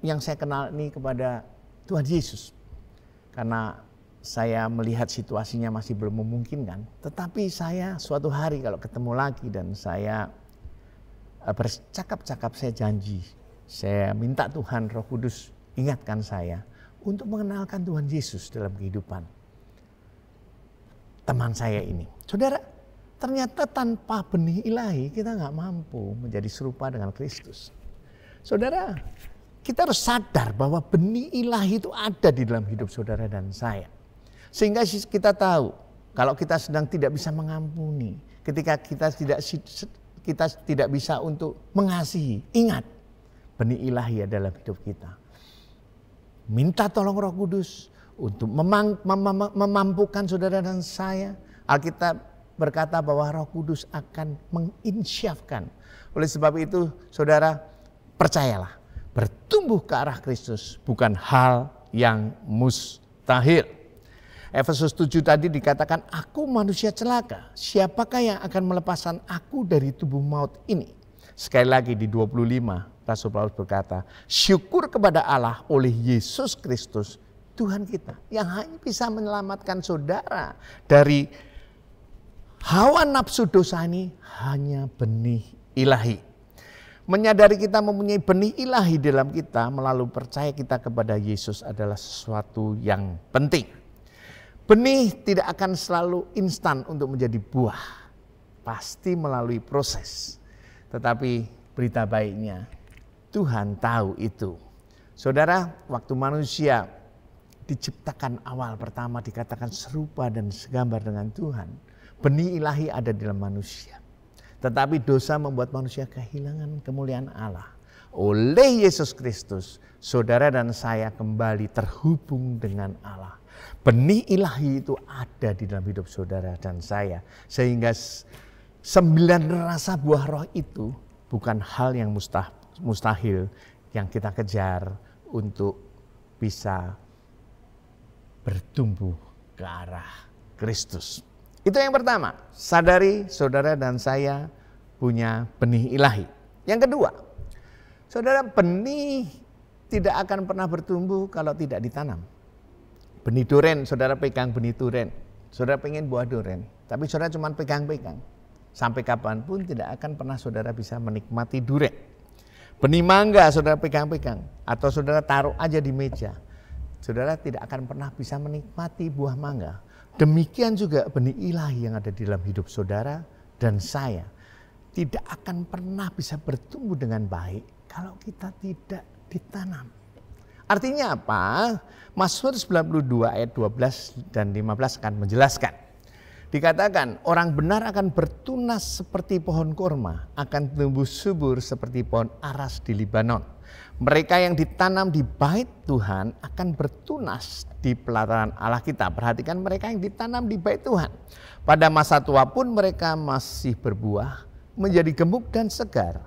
yang saya kenal ini kepada Tuhan Yesus. Karena saya melihat situasinya masih belum memungkinkan. Tetapi saya suatu hari kalau ketemu lagi dan saya bercakap-cakap, saya janji. Saya minta Tuhan Roh Kudus ingatkan saya untuk mengenalkan Tuhan Yesus dalam kehidupan teman saya ini. Saudara, ternyata tanpa benih ilahi kita nggak mampu menjadi serupa dengan Kristus. Saudara, kita harus sadar bahwa benih ilahi itu ada di dalam hidup saudara dan saya. Sehingga kita tahu kalau kita sedang tidak bisa mengampuni, ketika kita tidak bisa untuk mengasihi, ingat benih ilahi dalam hidup kita. Minta tolong Roh Kudus untuk memampukan saudara dan saya. Alkitab berkata bahwa Roh Kudus akan menginsyafkan. Oleh sebab itu, saudara, percayalah, bertumbuh ke arah Kristus bukan hal yang mustahil. Efesus 7 tadi dikatakan, aku manusia celaka, siapakah yang akan melepaskan aku dari tubuh maut ini? Sekali lagi di 25, Rasul Paulus berkata, syukur kepada Allah oleh Yesus Kristus, Tuhan kita, yang hanya bisa menyelamatkan saudara dari hawa nafsu dosa ini, hanya benih ilahi. Menyadari kita mempunyai benih ilahi dalam kita, melalui percaya kita kepada Yesus adalah sesuatu yang penting. Benih tidak akan selalu instan untuk menjadi buah. Pasti melalui proses. Tetapi berita baiknya, Tuhan tahu itu. Saudara, waktu manusia diciptakan awal pertama dikatakan serupa dan segambar dengan Tuhan. Benih ilahi ada di dalam manusia. Tetapi dosa membuat manusia kehilangan kemuliaan Allah. Oleh Yesus Kristus, saudara dan saya kembali terhubung dengan Allah. Benih ilahi itu ada di dalam hidup saudara dan saya. Sehingga 9 rasa buah roh itu bukan hal yang mustahil yang kita kejar untuk bisa bertumbuh ke arah Kristus. Itu yang pertama, sadari saudara dan saya punya benih ilahi. Yang kedua, saudara, benih tidak akan pernah bertumbuh kalau tidak ditanam. Benih duren, saudara pegang benih duren. Saudara pengen buah duren, tapi saudara cuma pegang-pegang. Sampai kapanpun tidak akan pernah saudara bisa menikmati duren. Benih mangga saudara pegang-pegang, atau saudara taruh aja di meja. Saudara tidak akan pernah bisa menikmati buah mangga. Demikian juga benih ilahi yang ada di dalam hidup saudara dan saya. Tidak akan pernah bisa bertumbuh dengan baik kalau kita tidak ditanam. Artinya apa? Mazmur 92 ayat 12 dan 15 akan menjelaskan. Dikatakan orang benar akan bertunas seperti pohon korma, akan tumbuh subur seperti pohon aras di Libanon. Mereka yang ditanam di bait Tuhan akan bertunas di pelataran Allah kita. Perhatikan, mereka yang ditanam di bait Tuhan. Pada masa tua pun mereka masih berbuah, menjadi gemuk dan segar.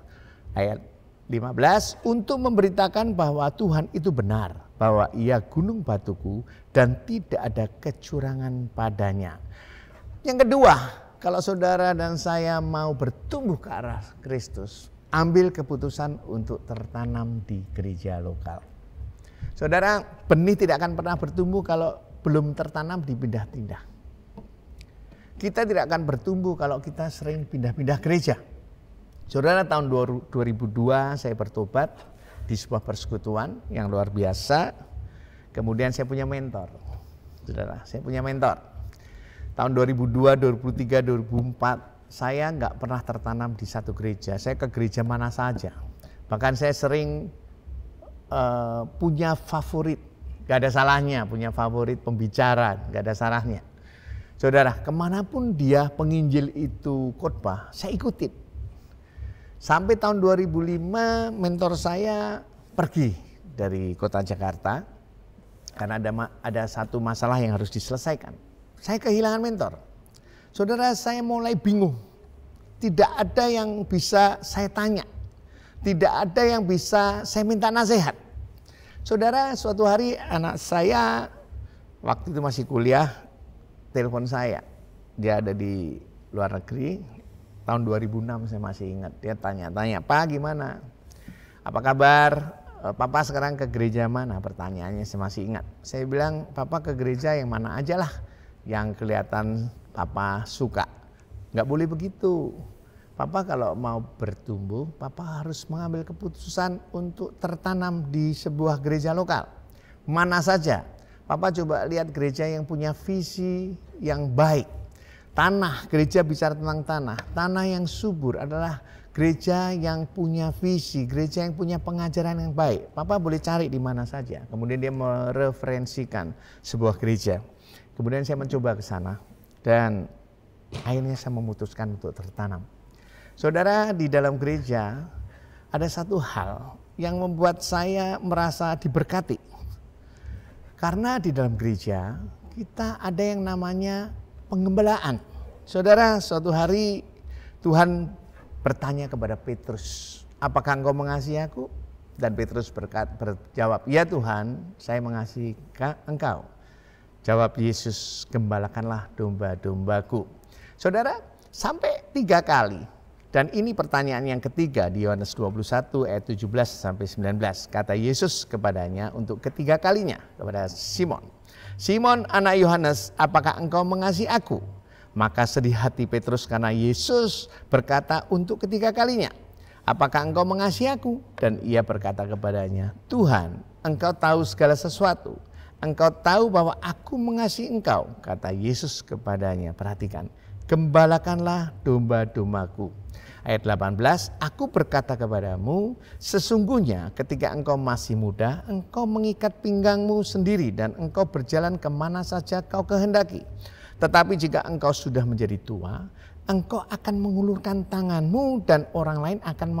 Ayat 15, untuk memberitakan bahwa Tuhan itu benar, bahwa Ia gunung batuku dan tidak ada kecurangan padanya. Yang kedua, kalau saudara dan saya mau bertumbuh ke arah Kristus, ambil keputusan untuk tertanam di gereja lokal. Saudara, benih tidak akan pernah bertumbuh kalau belum tertanam di pindah-pindah. Kita tidak akan bertumbuh kalau kita sering pindah-pindah gereja. Saudara, tahun 2002 saya bertobat di sebuah persekutuan yang luar biasa. Kemudian saya punya mentor. Saudara, saya punya mentor. Tahun 2002, 2003, 2004 saya nggak pernah tertanam di satu gereja. Saya ke gereja mana saja. Bahkan saya sering punya favorit. Gak ada salahnya punya favorit pembicara, gak ada salahnya. Saudara, kemanapun dia penginjil itu khotbah, saya ikutin. Sampai tahun 2005 mentor saya pergi dari kota Jakarta karena ada satu masalah yang harus diselesaikan. Saya kehilangan mentor. Saudara, saya mulai bingung. Tidak ada yang bisa saya tanya. Tidak ada yang bisa saya minta nasihat. Saudara, suatu hari anak saya waktu itu masih kuliah telepon saya. Dia ada di luar negeri. Tahun 2006 saya masih ingat. Dia tanya-tanya, "Pak, gimana? Apa kabar? Papa sekarang ke gereja mana?" Pertanyaannya saya masih ingat. Saya bilang, "Papa ke gereja yang mana aja lah, yang kelihatan Papa suka." Nggak boleh begitu. Papa kalau mau bertumbuh, Papa harus mengambil keputusan untuk tertanam di sebuah gereja lokal. Mana saja. Papa coba lihat gereja yang punya visi yang baik. Tanah, gereja bicara tentang tanah. Tanah yang subur adalah gereja yang punya visi, gereja yang punya pengajaran yang baik. Papa boleh cari di mana saja. Kemudian dia mereferensikan sebuah gereja. Kemudian saya mencoba ke sana dan akhirnya saya memutuskan untuk tertanam. Saudara, di dalam gereja ada satu hal yang membuat saya merasa diberkati. Karena di dalam gereja kita ada yang namanya penggembalaan. Saudara, suatu hari Tuhan bertanya kepada Petrus, "Apakah engkau mengasihi aku?" Dan Petrus berjawab, "Ya Tuhan, saya mengasihi engkau." Jawab Yesus, "Gembalakanlah domba-dombaku." Saudara, sampai 3 kali. Dan ini pertanyaan yang ketiga di Yohanes 21 ayat 17 sampai 19. Kata Yesus kepadanya untuk ketiga kalinya kepada Simon, "Simon anak Yohanes, apakah engkau mengasihi aku?" Maka sedih hati Petrus karena Yesus berkata untuk ketiga kalinya, "Apakah engkau mengasihi aku?" Dan ia berkata kepadanya, "Tuhan, engkau tahu segala sesuatu. Engkau tahu bahwa aku mengasihi engkau." Kata Yesus kepadanya, perhatikan, "Gembalakanlah domba-dombaku." Ayat 18, "Aku berkata kepadamu, sesungguhnya ketika engkau masih muda, engkau mengikat pinggangmu sendiri dan engkau berjalan kemana saja kau kehendaki. Tetapi jika engkau sudah menjadi tua, engkau akan mengulurkan tanganmu dan orang lain akan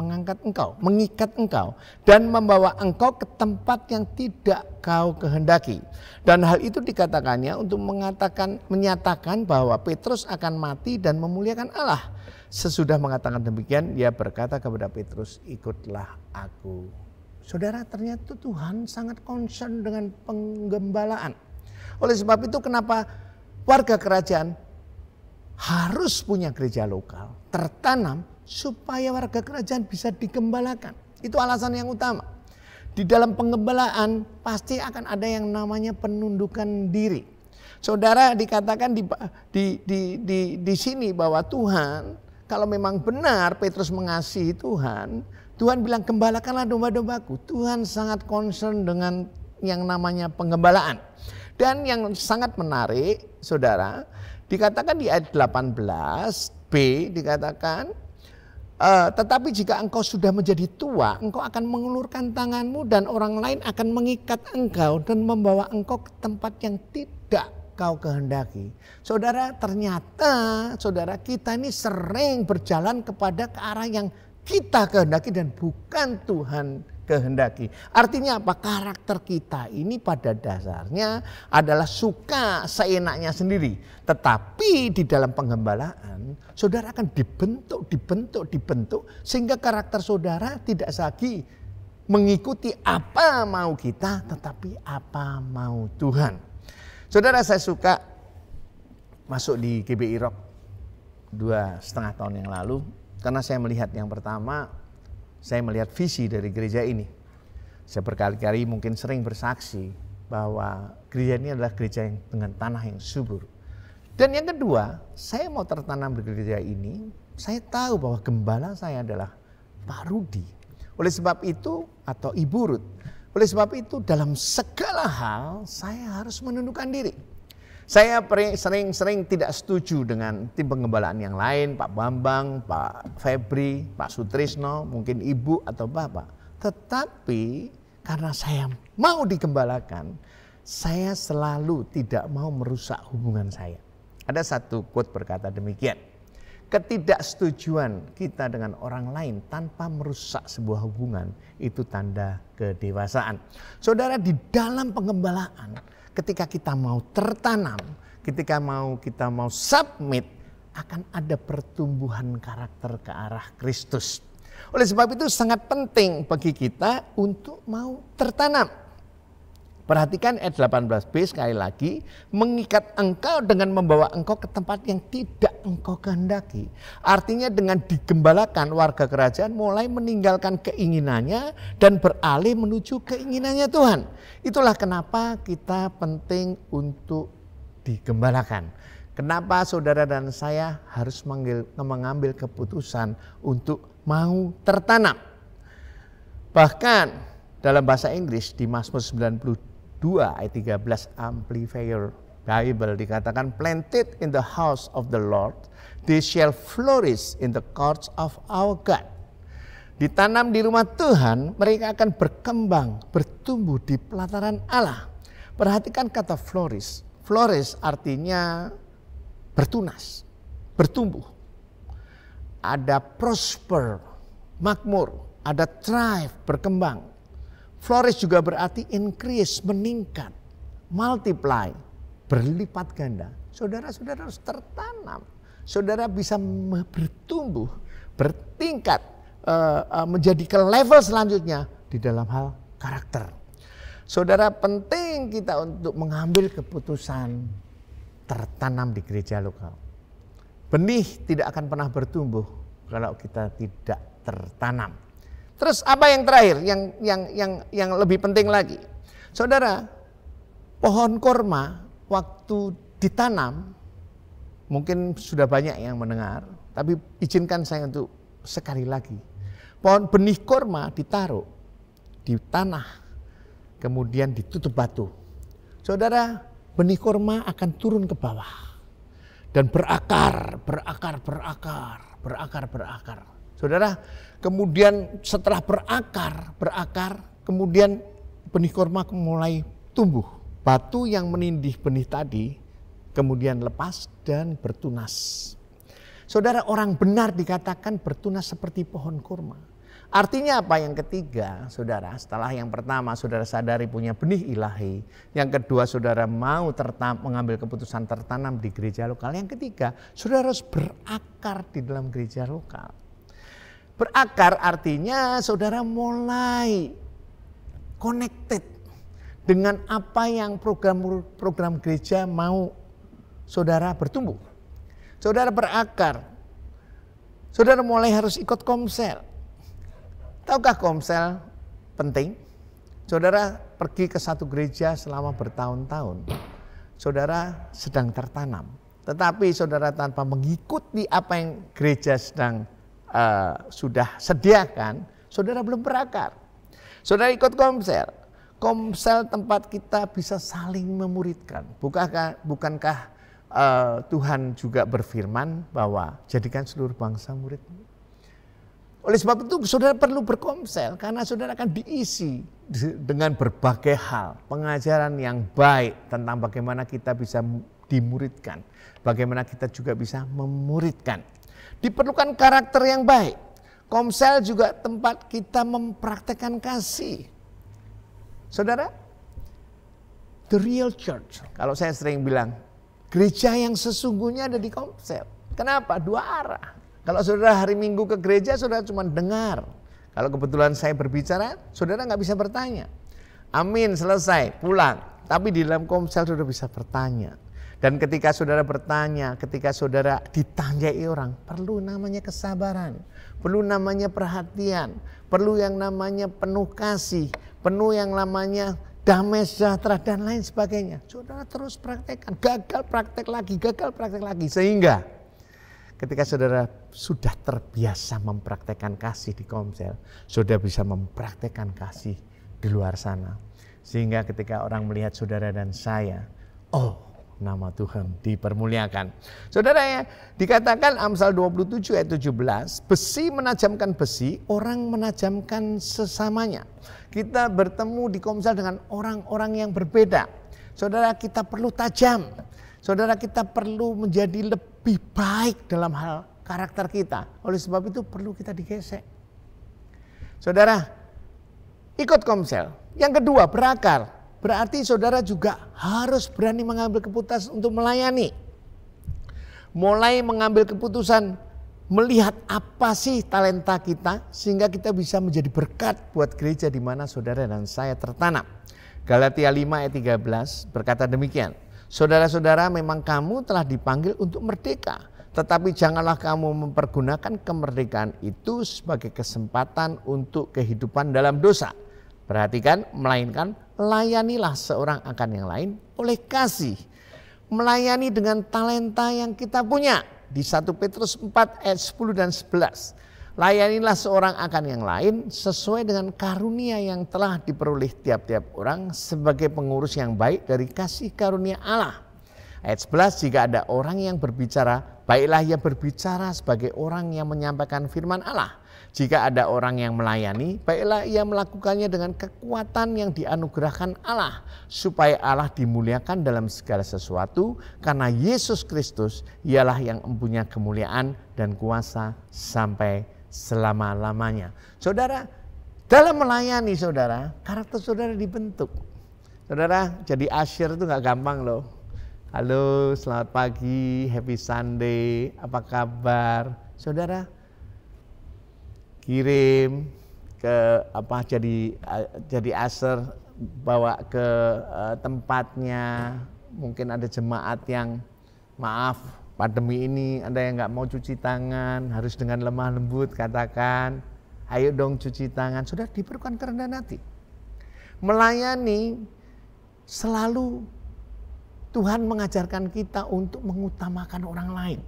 mengikat engkau dan membawa engkau ke tempat yang tidak kau kehendaki." Dan hal itu dikatakannya untuk menyatakan bahwa Petrus akan mati dan memuliakan Allah. Sesudah mengatakan demikian, ia berkata kepada Petrus, "Ikutlah aku." Saudara, ternyata Tuhan sangat concern dengan penggembalaan. Oleh sebab itu kenapa warga kerajaan harus punya gereja lokal, tertanam supaya warga kerajaan bisa digembalakan. Itu alasan yang utama. Di dalam penggembalaan pasti akan ada yang namanya penundukan diri. Saudara, dikatakan di sini bahwa Tuhan, kalau memang benar Petrus mengasihi Tuhan, Tuhan bilang, "Gembalakanlah domba-dombaku." Tuhan sangat concern dengan yang namanya penggembalaan. Dan yang sangat menarik, saudara, dikatakan di ayat 18b, dikatakan, "Tetapi jika engkau sudah menjadi tua, engkau akan mengulurkan tanganmu dan orang lain akan mengikat engkau dan membawa engkau ke tempat yang tidak kau kehendaki." Saudara, ternyata saudara kita ini sering berjalan kepada ke arah yang kita kehendaki dan bukan Tuhan kehendaki. Artinya apa? Karakter kita ini pada dasarnya adalah suka seenaknya sendiri. Tetapi di dalam penggembalaan, saudara akan dibentuk sehingga karakter saudara tidak lagi mengikuti apa mau kita, tetapi apa mau Tuhan. Saudara, saya suka masuk di GBI Rock 2,5 tahun yang lalu karena saya melihat yang pertama, saya melihat visi dari gereja ini. Saya berkali-kali mungkin sering bersaksi bahwa gereja ini adalah gereja yang dengan tanah yang subur. Dan yang kedua, saya mau tertanam di gereja ini, saya tahu bahwa gembala saya adalah Pak Rudi. Oleh sebab itu, atau Ibu Ruth, oleh sebab itu dalam segala hal saya harus menundukkan diri. Saya sering tidak setuju dengan tim penggembalaan yang lain, Pak Bambang, Pak Febri, Pak Sutrisno, mungkin Ibu atau Bapak. Tetapi karena saya mau digembalakan, saya selalu tidak mau merusak hubungan saya. Ada satu quote berkata demikian, ketidaksetujuan kita dengan orang lain tanpa merusak sebuah hubungan itu tanda kedewasaan. Saudara, di dalam penggembalaan, ketika kita mau tertanam, ketika kita mau submit, akan ada pertumbuhan karakter ke arah Kristus. Oleh sebab itu sangat penting bagi kita untuk mau tertanam. Perhatikan ayat 18b sekali lagi, mengikat engkau dengan membawa engkau ke tempat yang tidak engkau kehendaki. Artinya dengan digembalakan warga kerajaan mulai meninggalkan keinginannya dan beralih menuju keinginannya Tuhan. Itulah kenapa kita penting untuk digembalakan. Kenapa saudara dan saya harus mengambil keputusan untuk mau tertanam. Bahkan dalam bahasa Inggris di Mazmur 92 ayat 13 Amplifier Bible dikatakan, planted in the house of the Lord, they shall flourish in the courts of our God. Ditanam di rumah Tuhan, mereka akan berkembang, bertumbuh di pelataran Allah. Perhatikan kata flourish. Flourish artinya bertunas, bertumbuh. Ada prosper, makmur, ada thrive, berkembang. Flourish juga berarti increase, meningkat, multiply, berlipat ganda. Saudara-saudara harus tertanam. Saudara bisa bertumbuh, bertingkat, menjadi ke level selanjutnya di dalam hal karakter. Saudara, penting kita untuk mengambil keputusan tertanam di gereja lokal. Benih tidak akan pernah bertumbuh kalau kita tidak tertanam. Terus apa yang terakhir, yang lebih penting lagi, saudara, pohon korma waktu ditanam, mungkin sudah banyak yang mendengar, tapi izinkan saya untuk sekali lagi. Pohon benih korma ditaruh di tanah, kemudian ditutup batu. Saudara, benih korma akan turun ke bawah dan berakar. Saudara, kemudian setelah berakar, kemudian benih korma mulai tumbuh. Batu yang menindih benih tadi kemudian lepas dan bertunas. Saudara, orang benar dikatakan bertunas seperti pohon korma. Artinya apa? Yang ketiga, saudara, setelah yang pertama saudara sadari punya benih ilahi. Yang kedua, saudara mau mengambil keputusan tertanam di gereja lokal. Yang ketiga, saudara harus berakar di dalam gereja lokal. Berakar artinya saudara mulai connected dengan apa yang program gereja mau saudara bertumbuh. Saudara berakar, saudara mulai harus ikut komsel. Tahukah komsel penting? Saudara pergi ke satu gereja selama bertahun-tahun, saudara sedang tertanam. Tetapi saudara tanpa mengikuti apa yang gereja sedang sudah sediakan, saudara belum berakar. Saudara ikut komsel. Komsel tempat kita bisa saling memuridkan. Bukankah Tuhan juga berfirman bahwa jadikan seluruh bangsa muridmu? Oleh sebab itu saudara perlu berkomsel karena saudara akan diisi dengan berbagai hal. Pengajaran yang baik tentang bagaimana kita bisa dimuridkan. Bagaimana kita juga bisa memuridkan. Diperlukan karakter yang baik. Komsel juga tempat kita mempraktekkan kasih. Saudara, the real church, kalau saya sering bilang, gereja yang sesungguhnya ada di komsel. Kenapa? Dua arah. Kalau saudara hari Minggu ke gereja, saudara cuma dengar. Kalau kebetulan saya berbicara, saudara nggak bisa bertanya. Amin, selesai, pulang. Tapi di dalam komsel saudara bisa bertanya. Dan ketika saudara bertanya, ketika saudara ditanyai orang, perlu namanya kesabaran, perlu namanya perhatian, perlu yang namanya penuh kasih, penuh yang namanya damai sejahtera dan lain sebagainya. Saudara terus praktekkan, gagal praktek lagi. Sehingga ketika saudara sudah terbiasa mempraktekkan kasih di Komsel, saudara bisa mempraktekkan kasih di luar sana. Sehingga ketika orang melihat saudara dan saya, oh, nama Tuhan dipermuliakan. Saudara ya, dikatakan Amsal 27 ayat 17, besi menajamkan besi, orang menajamkan sesamanya. Kita bertemu di Komsel dengan orang-orang yang berbeda. Saudara, kita perlu tajam. Saudara, kita perlu menjadi lebih baik dalam hal karakter kita. Oleh sebab itu perlu kita digesek. Saudara, ikut Komsel. Yang kedua, berakar. Berarti saudara juga harus berani mengambil keputusan untuk melayani. Mulai mengambil keputusan melihat apa sih talenta kita sehingga kita bisa menjadi berkat buat gereja di mana saudara dan saya tertanam. Galatia 5 ayat 13 berkata demikian. Saudara-saudara, memang kamu telah dipanggil untuk merdeka, tetapi janganlah kamu mempergunakan kemerdekaan itu sebagai kesempatan untuk kehidupan dalam dosa. Perhatikan, melainkan layanilah seorang akan yang lain oleh kasih. Melayani dengan talenta yang kita punya. Di 1 Petrus 4 ayat 10 dan 11. Layanilah seorang akan yang lain sesuai dengan karunia yang telah diperoleh tiap-tiap orang sebagai pengurus yang baik dari kasih karunia Allah. Ayat 11, jika ada orang yang berbicara, baiklah ia berbicara sebagai orang yang menyampaikan firman Allah. Jika ada orang yang melayani, baiklah ia melakukannya dengan kekuatan yang dianugerahkan Allah, supaya Allah dimuliakan dalam segala sesuatu, karena Yesus Kristus ialah yang mempunyai kemuliaan dan kuasa sampai selama-lamanya. Saudara, dalam melayani saudara, karakter saudara dibentuk. Saudara, jadi asyir itu gak gampang loh. Halo, selamat pagi, happy Sunday, apa kabar? Saudara, kirim ke jadi aser, bawa ke tempatnya. Mungkin ada jemaat yang maaf pandemi ini ada yang nggak mau cuci tangan, harus dengan lemah lembut katakan, ayo dong cuci tangan. Sudah diperlukan kerendahan hati. Melayani selalu Tuhan mengajarkan kita untuk mengutamakan orang lain.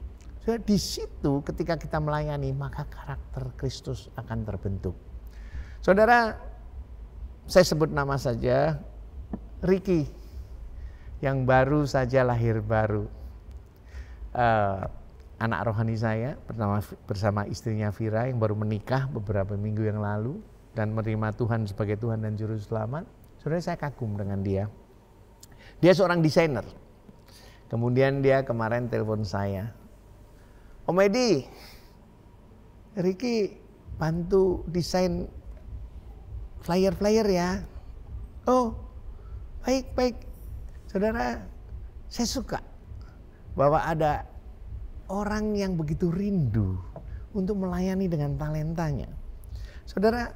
Di situ ketika kita melayani maka karakter Kristus akan terbentuk. Saudara, saya sebut nama saja Ricky yang baru saja lahir baru. Anak rohani saya bersama istrinya Vira yang baru menikah beberapa minggu yang lalu dan menerima Tuhan sebagai Tuhan dan Juru Selamat. Saudara, saya kagum dengan dia. Dia seorang desainer. Kemudian dia kemarin telepon saya. Om Edi, Ricky bantu desain flyer-flyer ya. Oh, baik. Saudara, saya suka bahwa ada orang yang begitu rindu untuk melayani dengan talentanya. Saudara,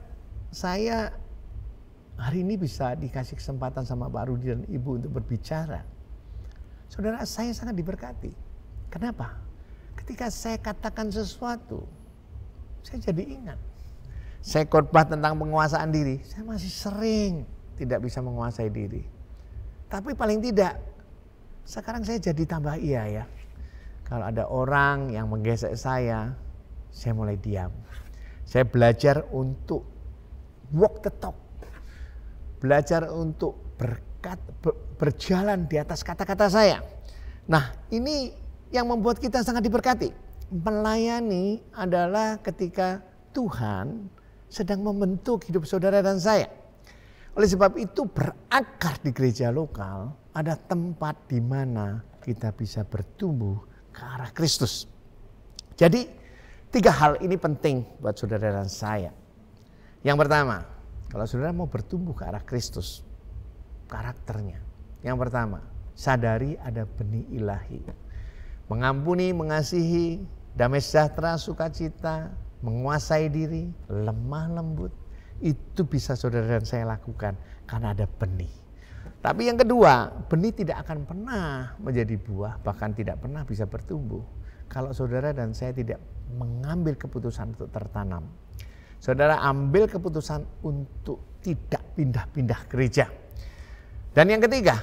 saya hari ini bisa dikasih kesempatan sama Pak Rudi dan Ibu untuk berbicara. Saudara, saya sangat diberkati. Kenapa? Ketika saya katakan sesuatu, saya jadi ingat. Saya khotbah tentang penguasaan diri, saya masih sering tidak bisa menguasai diri. Tapi paling tidak, sekarang saya jadi tambah iya ya. Kalau ada orang yang menggesek saya mulai diam. Saya belajar untuk walk the talk. Belajar untuk berjalan di atas kata-kata saya. Nah, ini yang membuat kita sangat diberkati. Melayani adalah ketika Tuhan sedang membentuk hidup saudara dan saya. Oleh sebab itu berakar di gereja lokal ada tempat di mana kita bisa bertumbuh ke arah Kristus. Jadi 3 hal ini penting buat saudara dan saya. Yang pertama, kalau saudara mau bertumbuh ke arah Kristus, karakternya. Yang pertama, sadari ada benih ilahi. Mengampuni, mengasihi, damai sejahtera, sukacita, menguasai diri, lemah lembut. Itu bisa saudara dan saya lakukan karena ada benih. Tapi yang kedua, benih tidak akan pernah menjadi buah, bahkan tidak pernah bisa bertumbuh kalau saudara dan saya tidak mengambil keputusan untuk tertanam. Saudara ambil keputusan untuk tidak pindah-pindah gereja. Dan yang ketiga,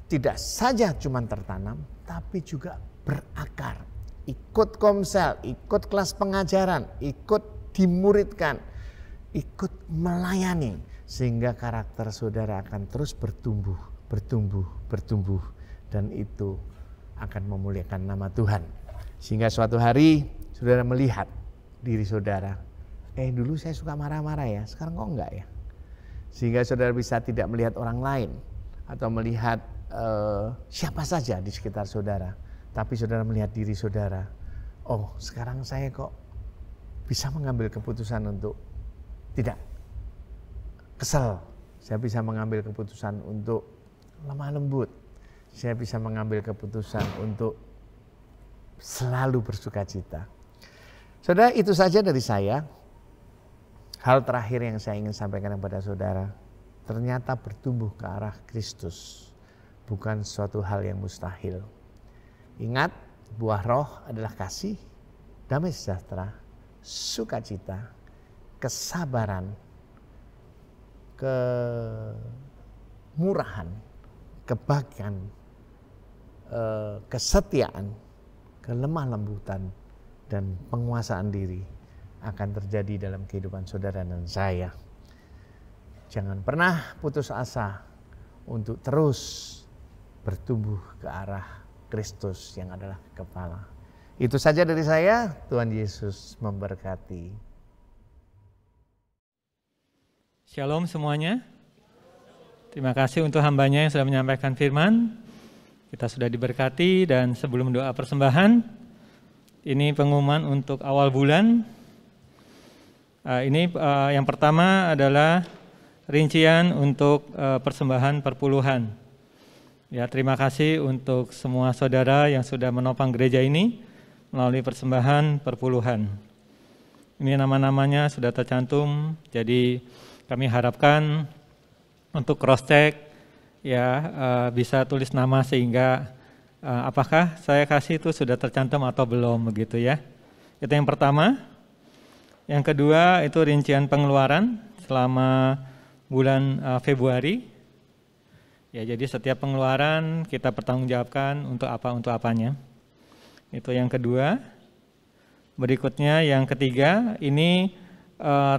tidak saja cuma tertanam, tapi juga berakar. Ikut komsel, ikut kelas pengajaran, ikut dimuridkan, ikut melayani. Sehingga karakter saudara akan terus bertumbuh. Dan itu akan memuliakan nama Tuhan. Sehingga suatu hari saudara melihat diri saudara, dulu saya suka marah-marah ya, sekarang kok enggak ya? Sehingga saudara bisa tidak melihat orang lain atau melihat siapa saja di sekitar saudara, tapi saudara melihat diri saudara. Oh, sekarang saya kok bisa mengambil keputusan untuk tidak kesal. Saya bisa mengambil keputusan untuk lemah lembut. Saya bisa mengambil keputusan untuk selalu bersukacita. Saudara, itu saja dari saya. Hal terakhir yang saya ingin sampaikan kepada saudara, ternyata bertumbuh ke arah Kristus bukan suatu hal yang mustahil. Ingat, buah roh adalah kasih, damai sejahtera, sukacita, kesabaran, kemurahan, kebahagiaan, kesetiaan, kelemah lembutan, dan penguasaan diri akan terjadi dalam kehidupan saudara dan saya. Jangan pernah putus asa untuk terus bertumbuh ke arah Kristus yang adalah kepala. Itu saja dari saya. Tuhan Yesus memberkati. Shalom semuanya. Terima kasih untuk hambanya yang sudah menyampaikan firman. Kita sudah diberkati, dan sebelum doa persembahan, ini pengumuman untuk awal bulan. Yang pertama adalah rincian untuk persembahan perpuluhan. Ya, terima kasih untuk semua saudara yang sudah menopang gereja ini melalui persembahan perpuluhan. Ini nama-namanya sudah tercantum, jadi kami harapkan untuk cross check ya, bisa tulis nama sehingga apakah saya kasih itu sudah tercantum atau belum begitu ya. Itu yang pertama. Yang kedua itu rincian pengeluaran selama bulan Februari. Ya, jadi setiap pengeluaran kita pertanggungjawabkan untuk apanya. Itu yang kedua. Berikutnya yang ketiga, ini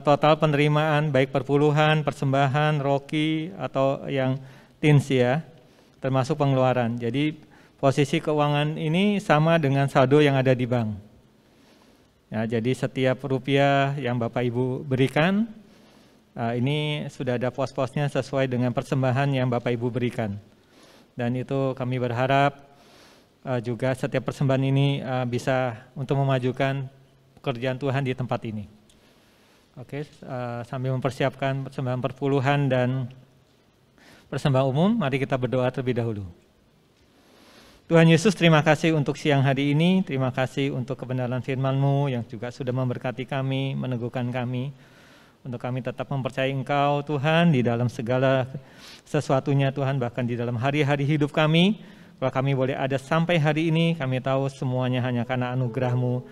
total penerimaan baik perpuluhan, persembahan, roki atau yang teens ya, termasuk pengeluaran. Jadi posisi keuangan ini sama dengan saldo yang ada di bank. Ya, jadi setiap rupiah yang Bapak Ibu berikan, ini sudah ada pos-posnya sesuai dengan persembahan yang Bapak Ibu berikan. Dan itu kami berharap juga setiap persembahan ini bisa untuk memajukan pekerjaan Tuhan di tempat ini. Oke, sambil mempersiapkan persembahan perpuluhan dan persembahan umum, mari kita berdoa terlebih dahulu. Tuhan Yesus, terima kasih untuk siang hari ini, terima kasih untuk kebenaran firman-Mu yang juga sudah memberkati kami, meneguhkan kami, untuk kami tetap mempercayai Engkau Tuhan di dalam segala sesuatunya Tuhan, bahkan di dalam hari-hari hidup kami. Kalau kami boleh ada sampai hari ini, kami tahu semuanya hanya karena anugerah-Mu.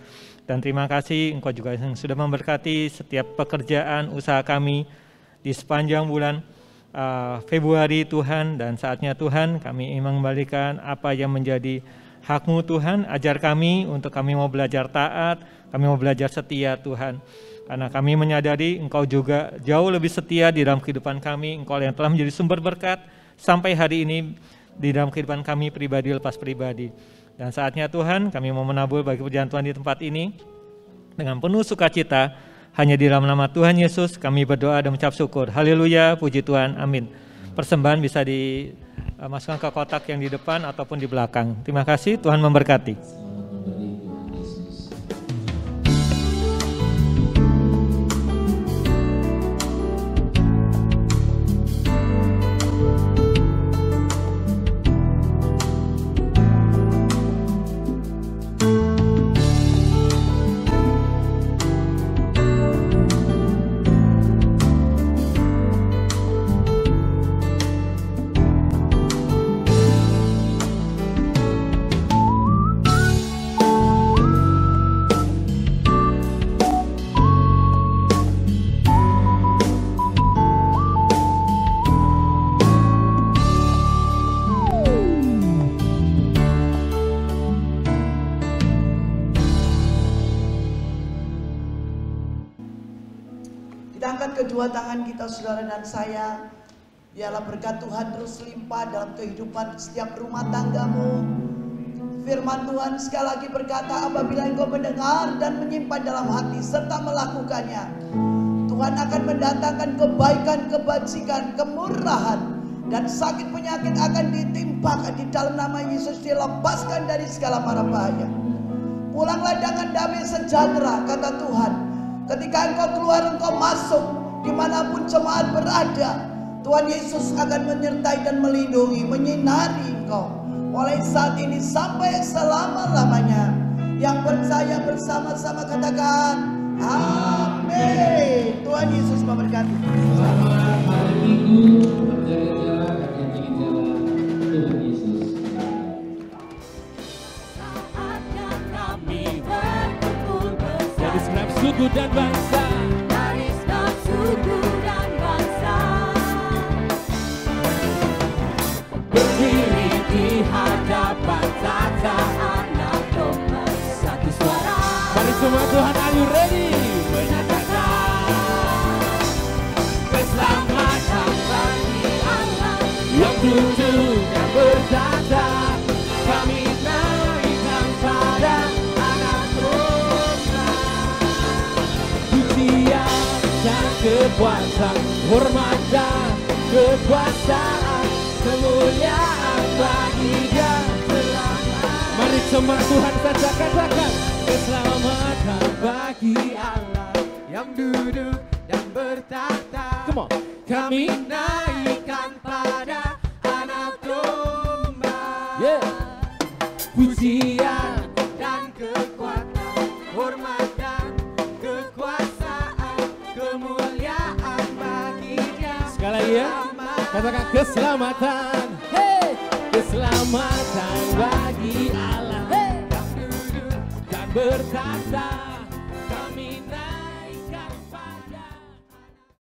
Dan terima kasih Engkau juga yang sudah memberkati setiap pekerjaan usaha kami di sepanjang bulan Februari Tuhan, dan saatnya Tuhan kami ingin mengembalikan apa yang menjadi hak-Mu Tuhan. Ajar kami untuk kami mau belajar taat, kami mau belajar setia Tuhan. Karena kami menyadari Engkau juga jauh lebih setia di dalam kehidupan kami. Engkau yang telah menjadi sumber berkat sampai hari ini di dalam kehidupan kami pribadi lepas pribadi. Dan saatnya Tuhan kami mau menabur bagi perjalanan Tuhan di tempat ini dengan penuh sukacita. Hanya di dalam nama Tuhan Yesus kami berdoa dan mengucap syukur. Haleluya, puji Tuhan, amin. Persembahan bisa dimasukkan ke kotak yang di depan ataupun di belakang. Terima kasih, Tuhan memberkati. Kita angkat kedua tangan kita, saudara dan saya. Biarlah berkat Tuhan terus limpah dalam kehidupan setiap rumah tanggamu. Firman Tuhan sekali lagi berkata, apabila engkau mendengar dan menyimpan dalam hati serta melakukannya, Tuhan akan mendatangkan kebaikan, kebajikan, kemurahan, dan sakit penyakit akan ditimpakan di dalam nama Yesus, dilepaskan dari segala mara bahaya. Pulanglah dengan damai sejahtera, kata Tuhan. Ketika engkau keluar, engkau masuk, dimanapun jemaat berada, Tuhan Yesus akan menyertai dan melindungi, menyinari engkau. Mulai saat ini sampai selama-lamanya. Yang percaya bersama-sama katakan, amin. Tuhan Yesus memberkati. Selamat hari Minggu, berjalan-jalan, akan jalan-jalan. Tuhan Yesus. Dari segenap suku dan bangsa, Dari segenap suku dan bangsa, berdiri di hadapan tata anak domba, satu suara. mari semua Tuhan, are you ready? Menyatakan keselamatan bagi Allah Yang duduk dan bertata. Kami naikkan pada anak domba. pujian dan kekuatan, hormat dan kekuasaan, Kemuliaan bagi Dia selamat. mari semua Tuhan saja katakan, Keselamatan bagi Allah yang duduk dan bertata. come on. Kami naikkan pada anak domba. Yeah. Pujian dan kekuatan, hormat dan kekuasaan, kemuliaan bagi Dia. Sekali lagi ya, katakan keselamatan, hey, keselamatan bagi Allah, hey, Yang duduk dan bertata, kami